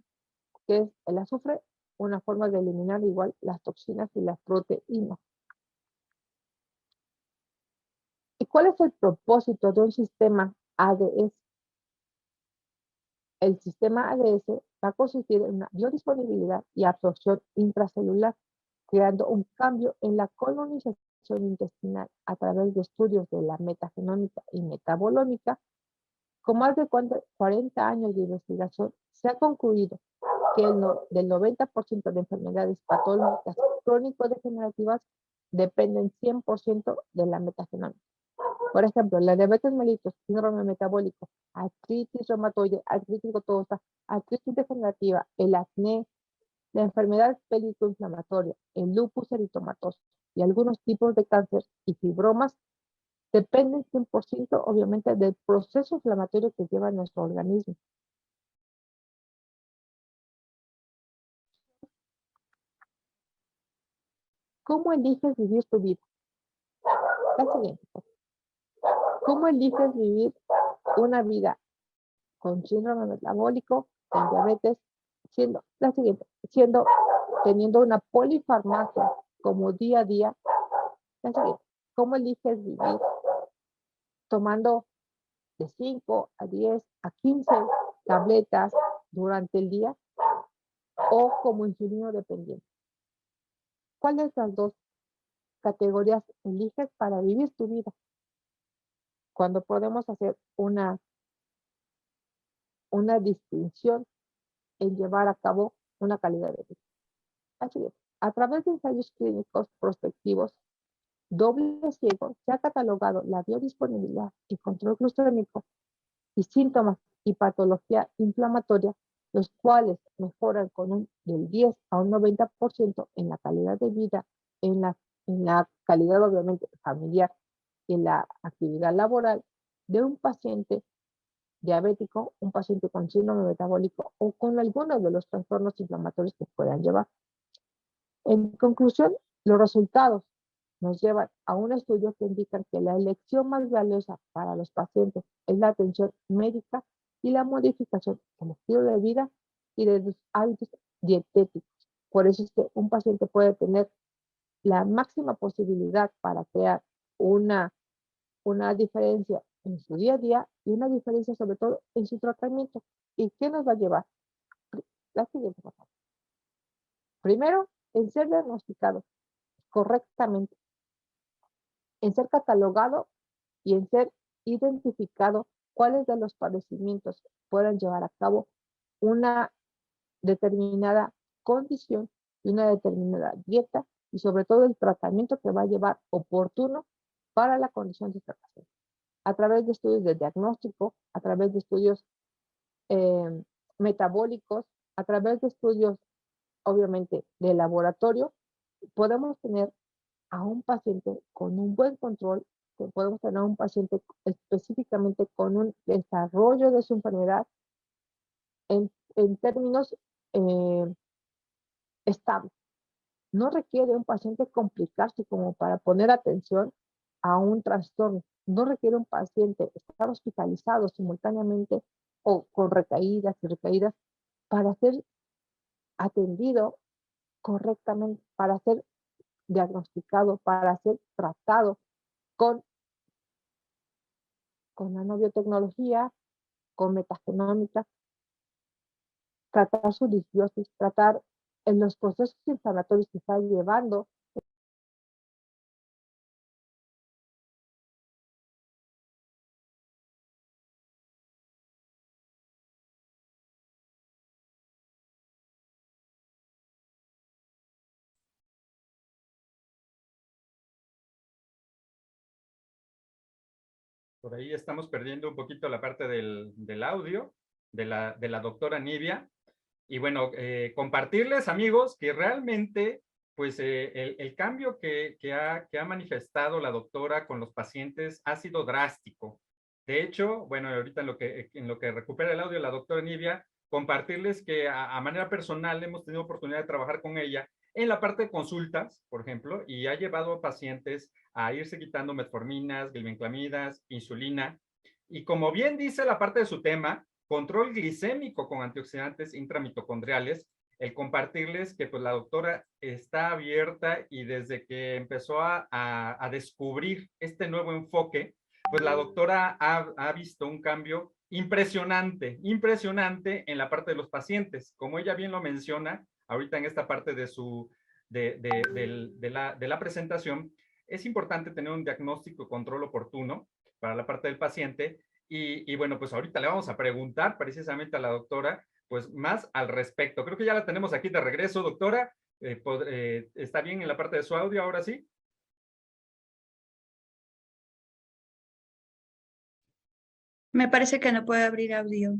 que es el azufre, una forma de eliminar igual las toxinas y las proteínas. ¿Y cuál es el propósito de un sistema ADS? El sistema ADS va a consistir en una biodisponibilidad y absorción intracelular, creando un cambio en la colonización intestinal a través de estudios de la metagenómica y metabolómica Con más de 40 años de investigación, se ha concluido que del 90% de enfermedades patológicas crónico-degenerativas dependen 100% de la metagenomics. Por ejemplo, la diabetes mellitus, síndrome metabólico, artritis reumatoide, artritis gotosa, artritis degenerativa, el acné, la enfermedad pélvico-inflamatoria, el lupus eritomatoso y algunos tipos de cáncer y fibromas dependen 100% obviamente del proceso inflamatorio que lleva nuestro organismo. ¿Cómo eliges vivir tu vida? La siguiente. ¿Cómo eliges vivir una vida con síndrome metabólico, con diabetes, teniendo una polifarmacia como día a día? La siguiente. ¿Cómo eliges vivir tomando de 5 a 10 a 15 tabletas durante el día o como insulino dependiente? ¿Cuáles de las dos categorías eliges para vivir tu vida? Cuando podemos hacer una distinción en llevar a cabo una calidad de vida. Así es, a través de ensayos clínicos prospectivos, doble ciego, se ha catalogado la biodisponibilidad y control glucémico y síntomas y patología inflamatoria, los cuales mejoran del 10 a un 90% en la calidad de vida, en la calidad obviamente familiar y en la actividad laboral de un paciente diabético, un paciente con síndrome metabólico o con alguno de los trastornos inflamatorios que puedan llevar. En conclusión, los resultados nos llevan a un estudio que indica que la elección más valiosa para los pacientes es la atención médica y la modificación del estilo de vida y de los hábitos dietéticos. Por eso es que un paciente puede tener la máxima posibilidad para crear una diferencia en su día a día y una diferencia sobre todo en su tratamiento. ¿Y qué nos va a llevar? La siguiente, por favor. Primero, en ser diagnosticado correctamente, en ser catalogado y en ser identificado cuáles de los padecimientos puedan llevar a cabo una determinada condición y una determinada dieta y sobre todo el tratamiento que va a llevar oportuno para la condición de esta paciente. A través de estudios de diagnóstico, a través de estudios metabólicos, a través de estudios obviamente de laboratorio, podemos tener a un paciente con un buen control, que podemos tener a un paciente específicamente con un desarrollo de su enfermedad en términos estables. No requiere un paciente complicarse como para poner atención a un trastorno. No requiere un paciente estar hospitalizado simultáneamente o con recaídas y recaídas para ser atendido correctamente, para ser diagnosticado, para ser tratado con nanobiotecnología, con metagenómica, tratar su disbiosis, tratar en los procesos inflamatorios que está llevando. Por ahí estamos perdiendo un poquito la parte del audio de la doctora Nidia. Y bueno, compartirles, amigos, que realmente, pues, el cambio que ha manifestado la doctora con los pacientes ha sido drástico. De hecho, bueno, ahorita en lo que recupera el audio la doctora Nidia, compartirles que a manera personal hemos tenido oportunidad de trabajar con ella en la parte de consultas, por ejemplo, y ha llevado a pacientes a irse quitando metforminas, glibenclamidas, insulina. Y como bien dice la parte de su tema, control glicémico con antioxidantes intramitocondriales, el compartirles que pues la doctora está abierta y desde que empezó a descubrir este nuevo enfoque, pues la doctora ha visto un cambio impresionante, impresionante en la parte de los pacientes. Como ella bien lo menciona, ahorita en esta parte de la presentación, es importante tener un diagnóstico y control oportuno para la parte del paciente y bueno, pues ahorita le vamos a preguntar precisamente a la doctora, pues más al respecto. Creo que ya la tenemos aquí de regreso, doctora. ¿Está bien en la parte de su audio ahora sí? Me parece que no puede abrir audio.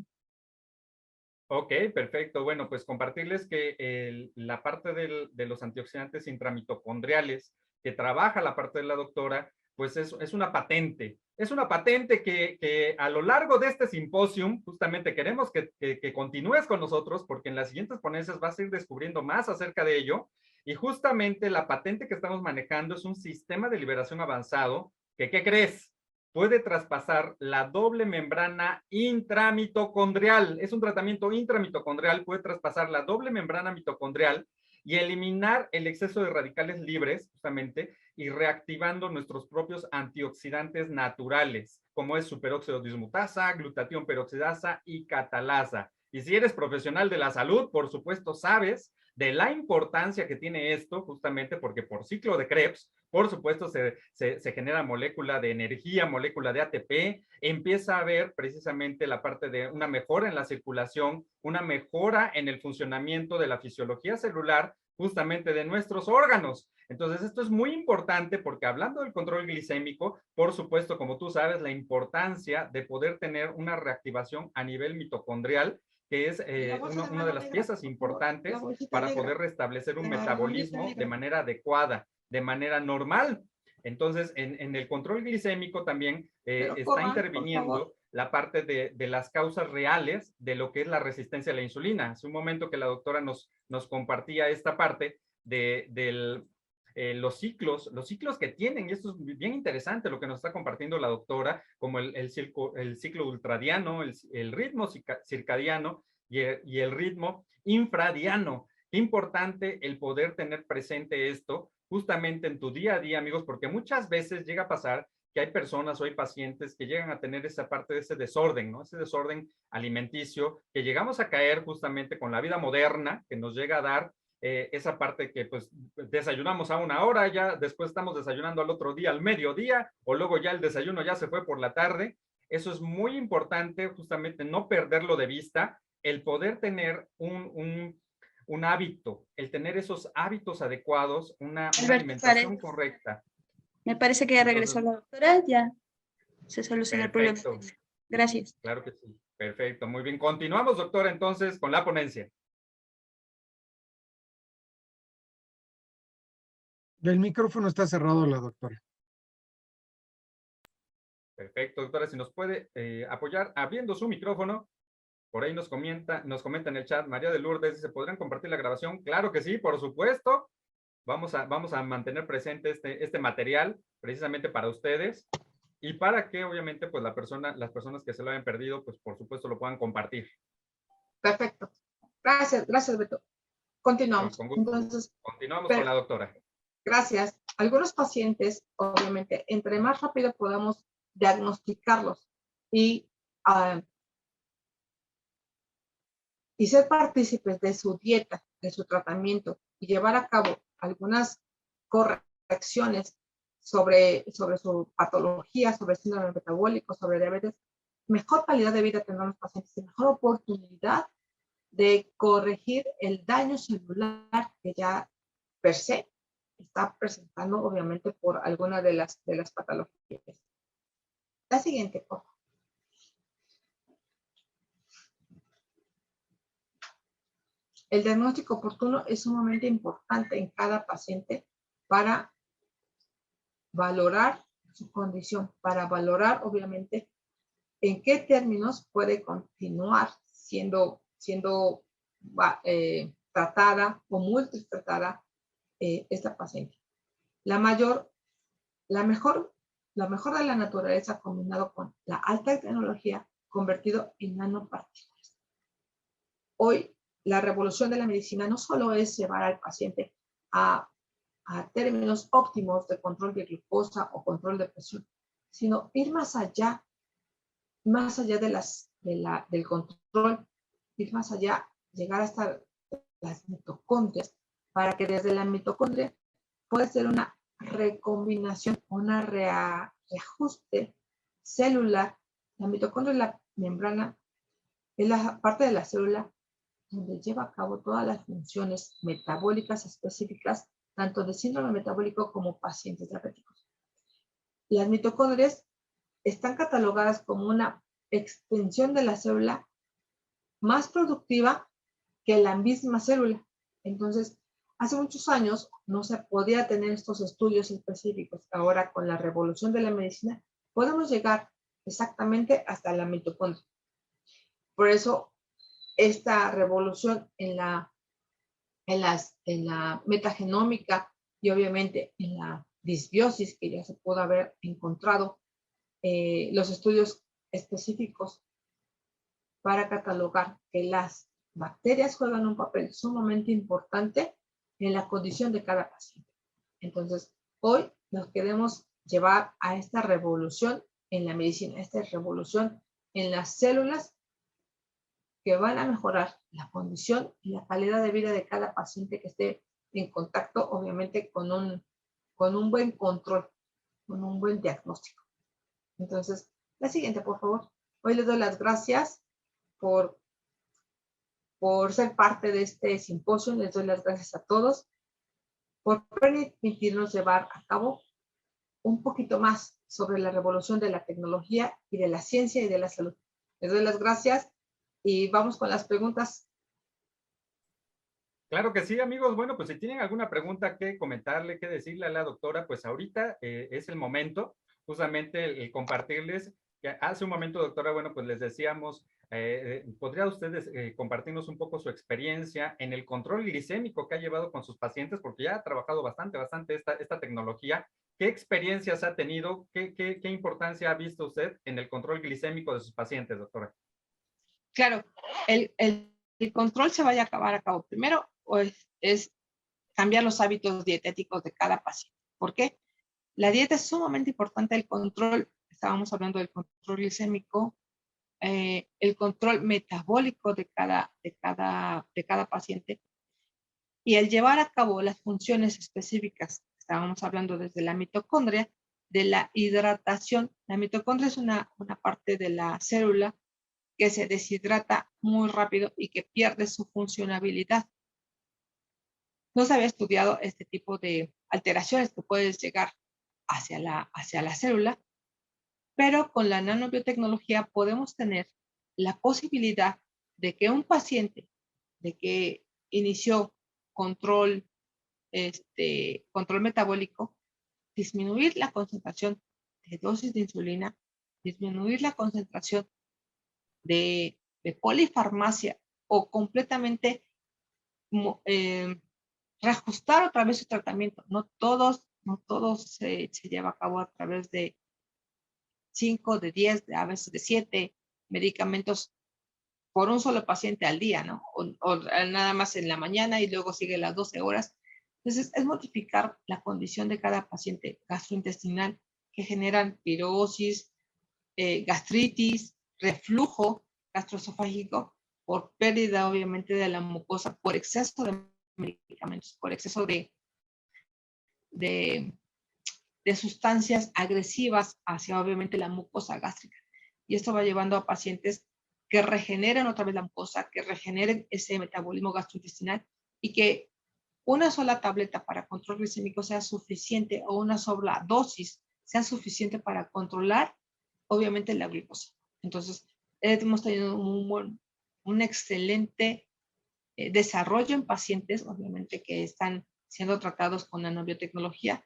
Ok, perfecto. Bueno, pues compartirles que la parte de los antioxidantes intramitocondriales que trabaja la parte de la doctora, pues es una patente. Es una patente que a lo largo de este simposium, justamente queremos que continúes con nosotros, porque en las siguientes ponencias vas a ir descubriendo más acerca de ello. Y justamente la patente que estamos manejando es un sistema de liberación avanzado que, ¿qué crees? Puede traspasar la doble membrana intramitocondrial. Es un tratamiento intramitocondrial, puede traspasar la doble membrana mitocondrial y eliminar el exceso de radicales libres, justamente, y reactivando nuestros propios antioxidantes naturales, como es superóxido dismutasa, glutatión peroxidasa y catalasa. Y si eres profesional de la salud, por supuesto, sabes de la importancia que tiene esto, justamente porque por ciclo de Krebs, por supuesto, se genera molécula de energía, molécula de ATP, empieza a haber precisamente la parte de una mejora en la circulación, una mejora en el funcionamiento de la fisiología celular, justamente de nuestros órganos. Entonces, esto es muy importante porque hablando del control glicémico, por supuesto, como tú sabes, la importancia de poder tener una reactivación a nivel mitocondrial, que es una de las piezas importantes para poder restablecer un metabolismo de manera adecuada, de manera normal. Entonces, en el control glicémico también está interviniendo la parte de las causas reales de lo que es la resistencia a la insulina. Hace un momento que la doctora nos compartía esta parte de los ciclos que tienen, y esto es bien interesante lo que nos está compartiendo la doctora, como el ciclo ultradiano, el ritmo circadiano y el ritmo infradiano. Qué importante el poder tener presente esto justamente en tu día a día, amigos, porque muchas veces llega a pasar que hay personas o hay pacientes que llegan a tener esa parte de ese desorden, ¿no? Ese desorden alimenticio, que llegamos a caer justamente con la vida moderna, que nos llega a dar esa parte que pues desayunamos a una hora, ya después estamos desayunando al otro día, al mediodía, o luego ya el desayuno ya se fue por la tarde. Eso es muy importante, justamente no perderlo de vista, el poder tener un hábito, el tener esos hábitos adecuados, una alimentación correcta. Me parece que ya regresó la doctora, ya se solucionó el problema. Perfecto. Gracias. Claro que sí. Perfecto, muy bien. Continuamos, doctora, entonces, con la ponencia. El micrófono está cerrado, la doctora. Perfecto, doctora, si nos puede apoyar abriendo su micrófono. Por ahí nos comenta en el chat, María de Lourdes dice, ¿podrían compartir la grabación? Claro que sí, por supuesto. Vamos a mantener presente este material precisamente para ustedes y para que obviamente pues las personas que se lo hayan perdido, pues por supuesto lo puedan compartir. Perfecto. Gracias, Beto. Continuamos. Con gusto. Entonces, continuamos con la doctora. Gracias. Algunos pacientes, obviamente, entre más rápido podamos diagnosticarlos y ser partícipes de su dieta, de su tratamiento y llevar a cabo algunas correcciones sobre su patología, sobre síndrome metabólico, sobre diabetes, mejor calidad de vida tendrán los pacientes y mejor oportunidad de corregir el daño celular que ya per se está presentando, obviamente, por alguna de las patologías. La siguiente, por favor. El diagnóstico oportuno es sumamente importante en cada paciente para valorar su condición, para valorar, obviamente, en qué términos puede continuar siendo tratada o multitratada esta paciente. La mejor de la naturaleza combinado con la alta tecnología convertido en nanopartículas. Hoy, la revolución de la medicina no solo es llevar al paciente a términos óptimos de control de glucosa o control de presión, sino ir más allá del control, ir más allá, llegar hasta las mitocondrias, para que desde la mitocondria pueda ser una recombinación, una reajuste celular La mitocondria es la membrana, es la parte de la célula donde lleva a cabo todas las funciones metabólicas específicas, tanto de síndrome metabólico como pacientes diabéticos. Las mitocondrias están catalogadas como una extensión de la célula más productiva que la misma célula. Entonces, hace muchos años no se podía tener estos estudios específicos. Ahora, con la revolución de la medicina, podemos llegar exactamente hasta la mitocondria. Por eso, esta revolución en la metagenómica y obviamente en la disbiosis, que ya se pudo haber encontrado los estudios específicos para catalogar que las bacterias juegan un papel sumamente importante en la condición de cada paciente. Entonces, hoy nos queremos llevar a esta revolución en la medicina, esta revolución en las células que van a mejorar la condición y la calidad de vida de cada paciente que esté en contacto, obviamente, con un buen control, con un buen diagnóstico. Entonces, la siguiente, por favor. Hoy les doy las gracias por ser parte de este simposio. Les doy las gracias a todos por permitirnos llevar a cabo un poquito más sobre la revolución de la tecnología y de la ciencia y de la salud. Les doy las gracias y vamos con las preguntas. Claro que sí, amigos. Bueno, pues si tienen alguna pregunta que comentarle, que decirle a la doctora, pues ahorita es el momento, justamente el compartirles. Que hace un momento, doctora, bueno, pues les decíamos, ¿podría ustedes compartirnos un poco su experiencia en el control glicémico que ha llevado con sus pacientes? Porque ya ha trabajado bastante esta tecnología. ¿Qué experiencias ha tenido? ¿Qué importancia ha visto usted en el control glicémico de sus pacientes, doctora? Claro, el control se vaya a llevar a cabo primero es cambiar los hábitos dietéticos de cada paciente. ¿Por qué? La dieta es sumamente importante, el control, estábamos hablando del control glicémico, el control metabólico de cada paciente y el llevar a cabo las funciones específicas, estábamos hablando desde la mitocondria, de la hidratación. La mitocondria es una parte de la célula que se deshidrata muy rápido y que pierde su funcionabilidad. No se había estudiado este tipo de alteraciones que pueden llegar hacia la célula, pero con la nanobiotecnología podemos tener la posibilidad de que un paciente, de que inició control metabólico, disminuir la concentración de dosis de insulina, disminuir la concentración de polifarmacia o completamente reajustar otra vez su tratamiento. No todos se lleva a cabo a través de 5, de 10, a veces de 7 medicamentos por un solo paciente al día, ¿no? O nada más en la mañana y luego sigue las 12 horas. Entonces, es modificar la condición de cada paciente gastrointestinal que generan pirosis, gastritis, reflujo gastroesofágico por pérdida, obviamente, de la mucosa, por exceso de medicamentos, por exceso de sustancias agresivas hacia, obviamente, la mucosa gástrica. Y esto va llevando a pacientes que regeneren otra vez la mucosa, que regeneren ese metabolismo gastrointestinal y que una sola tableta para control glicémico sea suficiente o una sola dosis sea suficiente para controlar, obviamente, la glucosa. Entonces, hemos tenido un excelente desarrollo en pacientes, obviamente, que están siendo tratados con nanobiotecnología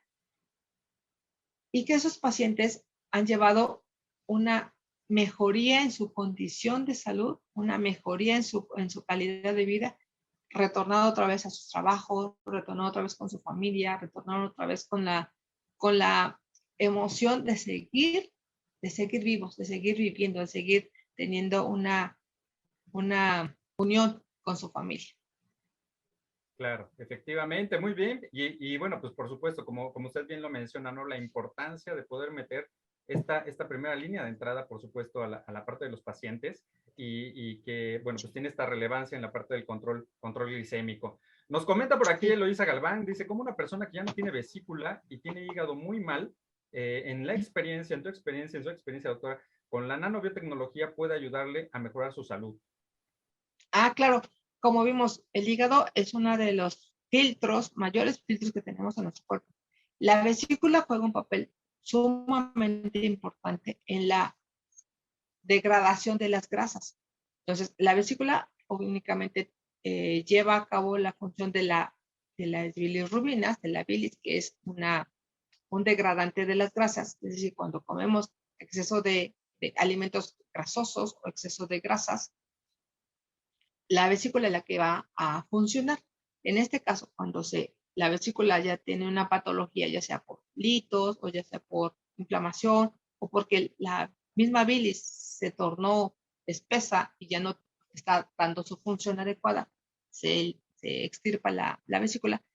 y que esos pacientes han llevado una mejoría en su condición de salud, una mejoría en su calidad de vida, retornado otra vez a sus trabajos, retornado otra vez con su familia, retornado otra vez con la emoción de seguir vivos, de seguir viviendo, de seguir teniendo una unión con su familia. Claro, efectivamente, muy bien. Y bueno, pues por supuesto, como usted bien lo menciona, ¿no? La importancia de poder meter esta primera línea de entrada, por supuesto, a la parte de los pacientes y que, bueno, pues tiene esta relevancia en la parte del control glicémico. Nos comenta por aquí Eloisa Galván, dice, como una persona que ya no tiene vesícula y tiene hígado muy mal, en tu experiencia, doctora, con la nanobiotecnología puede ayudarle a mejorar su salud? Ah, claro. Como vimos, el hígado es uno de los mayores filtros que tenemos en nuestro cuerpo. La vesícula juega un papel sumamente importante en la degradación de las grasas. Entonces, la vesícula únicamente lleva a cabo la función de las bilirrubinas, de la bilis, que es un degradante de las grasas. Es decir, cuando comemos exceso de alimentos grasosos o exceso de grasas, la vesícula es la que va a funcionar. En este caso, cuando la vesícula ya tiene una patología, ya sea por litos o ya sea por inflamación o porque la misma bilis se tornó espesa y ya no está dando su función adecuada, se extirpa la vesícula,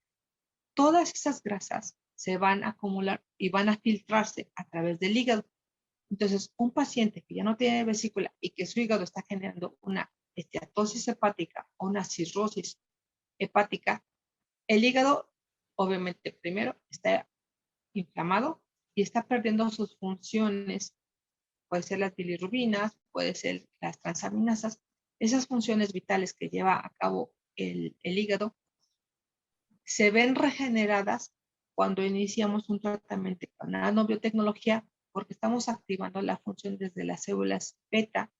todas esas grasas se van a acumular y van a filtrarse a través del hígado. Entonces, un paciente que ya no tiene vesícula y que su hígado está generando una esteatosis hepática o una cirrosis hepática, el hígado obviamente primero está inflamado y está perdiendo sus funciones. Puede ser las bilirrubinas, puede ser las transaminasas, esas funciones vitales que lleva a cabo el hígado se ven regeneradas cuando iniciamos un tratamiento con nanobiotecnología, porque estamos activando la función desde las células beta,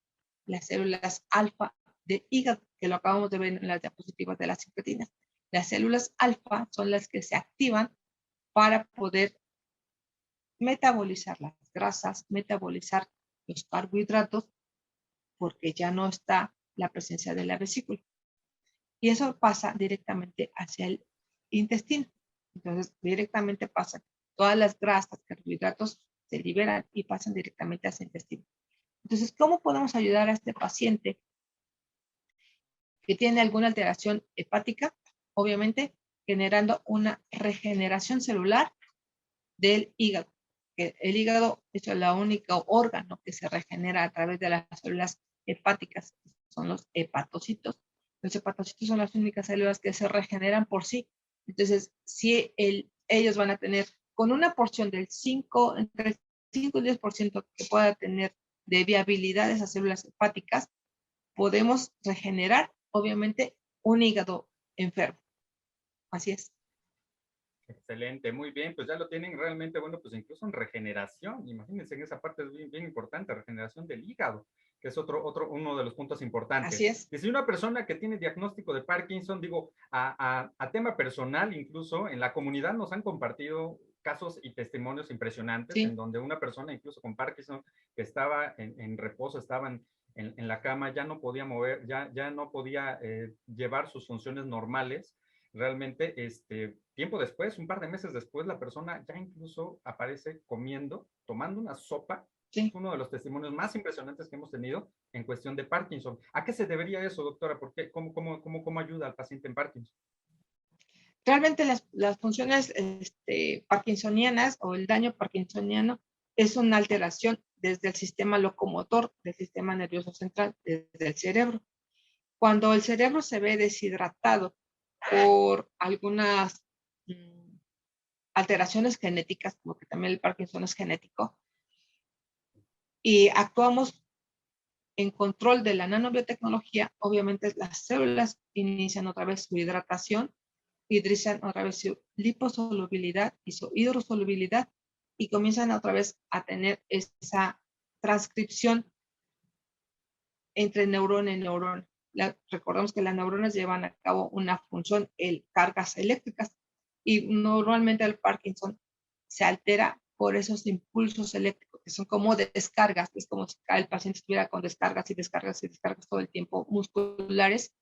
las células alfa de hígado, que lo acabamos de ver en las diapositivas de las secretinas. Las células alfa son las que se activan para poder metabolizar las grasas, metabolizar los carbohidratos, porque ya no está la presencia de la vesícula. Y eso pasa directamente hacia el intestino. Entonces, directamente pasan todas las grasas, carbohidratos, se liberan y pasan directamente hacia el intestino. Entonces, ¿cómo podemos ayudar a este paciente que tiene alguna alteración hepática? Obviamente, generando una regeneración celular del hígado. El hígado es el único órgano que se regenera a través de las células hepáticas, son los hepatocitos. Los hepatocitos son las únicas células que se regeneran por sí. Entonces, si ellos van a tener con una porción del entre el 5 y 10% que pueda tener de viabilidad de esas células hepáticas, podemos regenerar, obviamente, un hígado enfermo. Así es. Excelente, muy bien, pues ya lo tienen realmente, bueno, pues incluso en regeneración, imagínense, en esa parte es bien, bien importante, regeneración del hígado, que es uno de los puntos importantes. Así es. Y si una persona que tiene diagnóstico de Parkinson, digo, a tema personal, incluso en la comunidad nos han compartido casos y testimonios impresionantes, Sí. en donde una persona incluso con Parkinson que estaba en reposo, estaba en la cama, ya no podía mover, ya no podía llevar sus funciones normales. Realmente, tiempo después, un par de meses después, la persona ya incluso aparece comiendo, tomando una sopa. Sí. Es uno de los testimonios más impresionantes que hemos tenido en cuestión de Parkinson. ¿A qué se debería eso, doctora? ¿Por qué? ¿Cómo ayuda al paciente en Parkinson? Realmente las funciones parkinsonianas o el daño parkinsoniano es una alteración desde el sistema locomotor, del sistema nervioso central, desde el cerebro. Cuando el cerebro se ve deshidratado por algunas alteraciones genéticas, como que también el Parkinson es genético, y actuamos en control de la nanobiotecnología, obviamente las células inician otra vez su hidratación, inician otra vez su liposolubilidad y su hidrosolubilidad y comienzan otra vez a tener esa transcripción entre neurona y neurona. Recordemos que las neuronas llevan a cabo una función, cargas eléctricas, y normalmente el Parkinson se altera por esos impulsos eléctricos, que son como descargas, es como si el paciente estuviera con descargas y descargas y descargas todo el tiempo musculares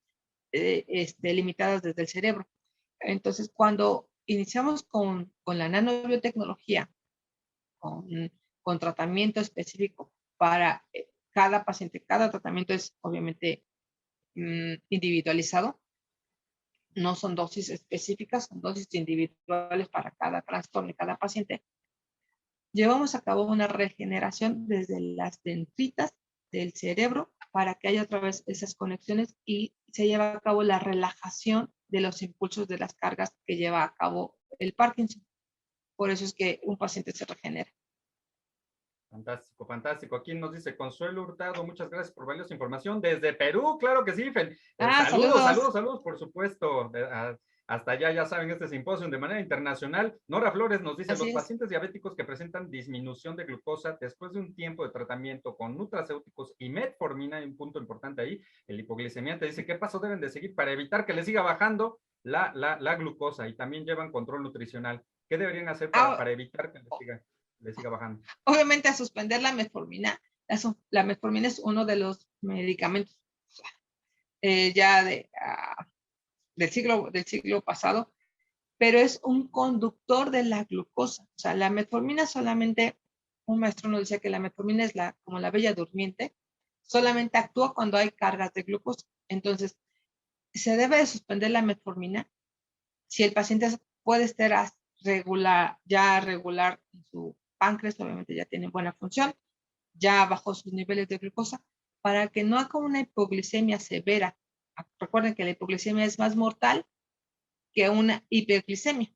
limitadas desde el cerebro. Entonces, cuando iniciamos con la nanobiotecnología, con tratamiento específico para cada paciente, cada tratamiento es obviamente individualizado, no son dosis específicas, son dosis individuales para cada trastorno y cada paciente. Llevamos a cabo una regeneración desde las dendritas del cerebro para que haya otra vez esas conexiones y se lleva a cabo la relajación de los impulsos de las cargas que lleva a cabo el Parkinson. Por eso es que un paciente se regenera. Fantástico, fantástico. Aquí nos dice Consuelo Hurtado, muchas gracias por valiosa información desde Perú, claro que sí. Saludos, por supuesto. Hasta allá, ya saben, este simposio de manera internacional. Nora Flores nos dice, Así los es. pacientes diabéticos que presentan disminución de glucosa después de un tiempo de tratamiento con nutracéuticos y metformina, hay un punto importante ahí, el hipoglicemiante, dice, ¿qué paso deben de seguir para evitar que les siga bajando la glucosa? Y también llevan control nutricional. ¿Qué deberían hacer para evitar que les siga bajando? Obviamente a suspender la metformina. La metformina es uno de los medicamentos ya del siglo pasado, pero es un conductor de la glucosa. O sea, la metformina solamente, un maestro nos decía que la metformina es como la bella durmiente, solamente actúa cuando hay cargas de glucosa. Entonces, se debe de suspender la metformina si el paciente puede estar regular en su páncreas, obviamente ya tiene buena función, ya bajó sus niveles de glucosa, para que no haga una hipoglicemia severa. Recuerden que la hipoglicemia es más mortal que una hiperglicemia.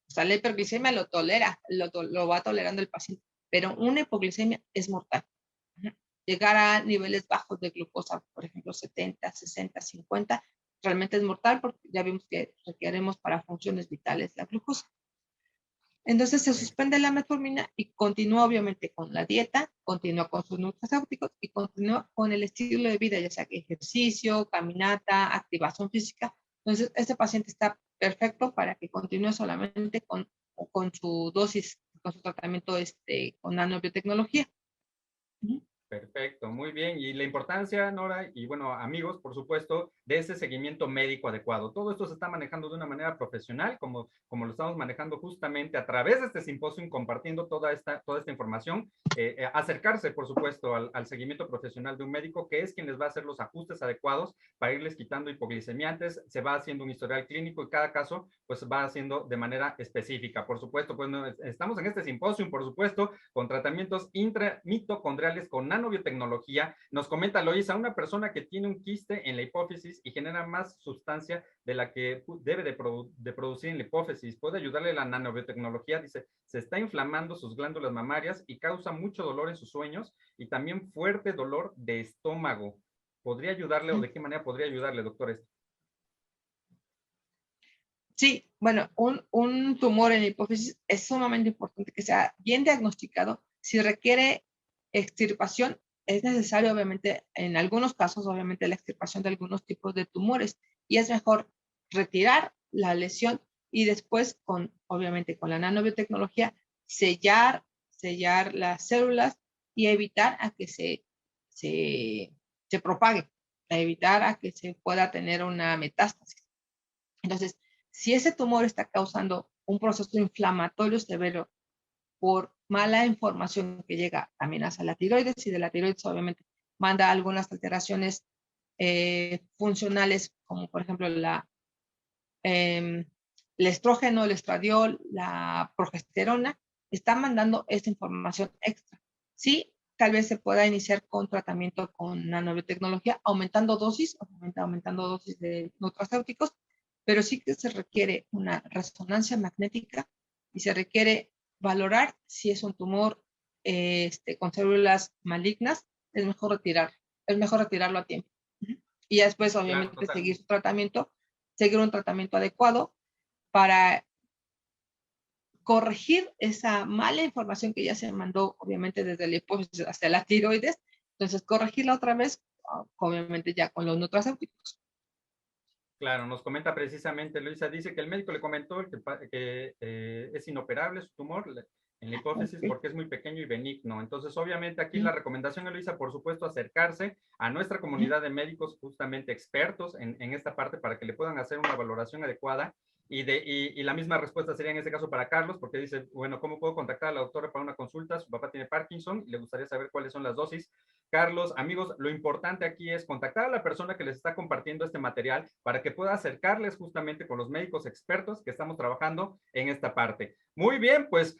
O sea, la hiperglicemia lo tolera, lo va tolerando el paciente, pero una hipoglicemia es mortal. Llegar a niveles bajos de glucosa, por ejemplo, 70, 60, 50, realmente es mortal porque ya vimos que requerimos para funciones vitales la glucosa. Entonces se suspende la metformina y continúa obviamente con la dieta, continúa con sus nutracéuticos y continúa con el estilo de vida, ya sea que ejercicio, caminata, activación física. Entonces este paciente está perfecto para que continúe solamente con su dosis, con su tratamiento con nanobiotecnología. Perfecto, muy bien. Y la importancia, Nora, y bueno, amigos, por supuesto, de ese seguimiento médico adecuado. Todo esto se está manejando de una manera profesional, como lo estamos manejando justamente a través de este simposio, compartiendo toda esta información. Acercarse, por supuesto, al seguimiento profesional de un médico, que es quien les va a hacer los ajustes adecuados para irles quitando hipoglicemiantes. Se va haciendo un historial clínico y cada caso, pues, va haciendo de manera específica. Por supuesto, pues, estamos en este simposio, por supuesto, con tratamientos intramitocondriales con nanobiotecnología. Nos comenta Loisa, una persona que tiene un quiste en la hipófisis y genera más sustancia de la que debe de producir en la hipófisis. Puede ayudarle la nanobiotecnología, dice, se está inflamando sus glándulas mamarias y causa mucho dolor en sus sueños y también fuerte dolor de estómago. ¿Podría ayudarle o de qué manera podría ayudarle, doctor, esto? Sí, bueno, un tumor en la hipófisis es sumamente importante que sea bien diagnosticado. Si requiere extirpación, es necesario, obviamente, en algunos casos, obviamente, la extirpación de algunos tipos de tumores. Y es mejor retirar la lesión y después, obviamente, con la nanobiotecnología, sellar las células y evitar a que se propague, a evitar a que se pueda tener una metástasis. Entonces, si ese tumor está causando un proceso inflamatorio severo por mala información que llega también hacia la tiroides, y de la tiroides obviamente manda algunas alteraciones funcionales, como por ejemplo el estrógeno, el estradiol, la progesterona, está mandando esta información extra. Sí, tal vez se pueda iniciar con tratamiento con nanobiotecnología, aumentando dosis de nutracéuticos, pero sí que se requiere una resonancia magnética y se requiere valorar si es un tumor con células malignas. Es mejor retirarlo a tiempo. Y ya después, obviamente, Claro, seguir un tratamiento adecuado para corregir esa mala información que ya se mandó, obviamente, desde la hipófisis hasta la tiroides. Entonces, corregirla otra vez, obviamente, ya con los nutracéuticos. Claro, nos comenta precisamente, Luisa, dice que el médico le comentó que es inoperable su tumor en la hipófisis porque es muy pequeño y benigno. Entonces, obviamente, aquí la recomendación de Luisa, por supuesto, acercarse a nuestra comunidad de médicos justamente expertos en esta parte para que le puedan hacer una valoración adecuada. Y la misma respuesta sería en este caso para Carlos, porque dice, bueno, ¿cómo puedo contactar a la doctora para una consulta? Su papá tiene Parkinson y le gustaría saber cuáles son las dosis. Carlos, amigos, lo importante aquí es contactar a la persona que les está compartiendo este material para que pueda acercarles justamente con los médicos expertos que estamos trabajando en esta parte. Muy bien, pues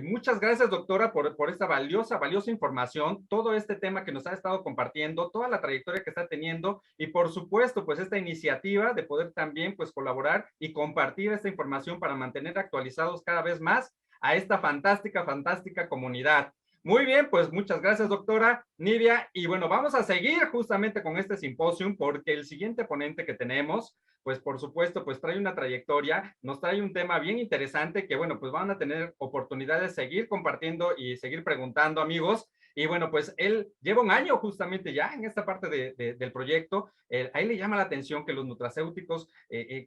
muchas gracias, doctora, por esta valiosa información, todo este tema que nos ha estado compartiendo, toda la trayectoria que está teniendo y, por supuesto, pues esta iniciativa de poder también pues colaborar y compartir esta información para mantener actualizados cada vez más a esta fantástica comunidad. Muy bien, pues muchas gracias, doctora Nidia. Y bueno, vamos a seguir justamente con este simposio porque el siguiente ponente que tenemos, pues por supuesto, pues trae una trayectoria, nos trae un tema bien interesante que bueno, pues van a tener oportunidad de seguir compartiendo y seguir preguntando, amigos. Y bueno, pues él lleva un año justamente ya en esta parte del proyecto. A él le llama la atención que los nutracéuticos,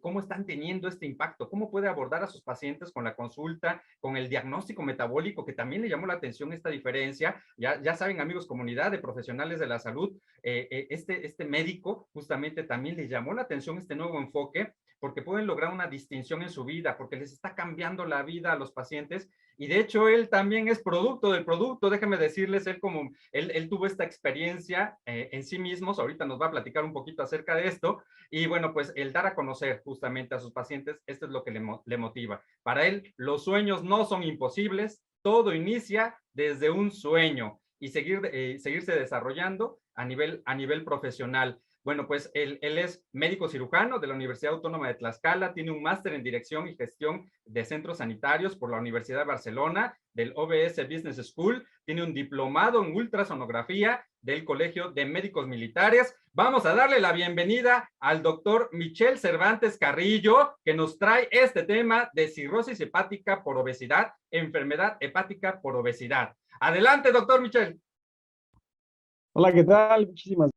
cómo están teniendo este impacto, cómo puede abordar a sus pacientes con la consulta, con el diagnóstico metabólico, que también le llamó la atención esta diferencia. Ya saben, amigos, comunidad de profesionales de la salud, este médico justamente también le llamó la atención este nuevo enfoque, porque pueden lograr una distinción en su vida, porque les está cambiando la vida a los pacientes. Y de hecho, él también es producto del producto. Déjenme decirles, él tuvo esta experiencia en sí mismos. Ahorita nos va a platicar un poquito acerca de esto. Y bueno, pues el dar a conocer justamente a sus pacientes, esto es lo que le motiva. Para él, los sueños no son imposibles. Todo inicia desde un sueño y seguirse desarrollando a nivel profesional. Bueno, pues él es médico cirujano de la Universidad Autónoma de Tlaxcala, tiene un máster en dirección y gestión de centros sanitarios por la Universidad de Barcelona, del OBS Business School, tiene un diplomado en ultrasonografía del Colegio de Médicos Militares. Vamos a darle la bienvenida al doctor Michel Cervantes Carrillo, que nos trae este tema de cirrosis hepática por obesidad, enfermedad hepática por obesidad. Adelante, doctor Michel. Hola, ¿qué tal? Muchísimas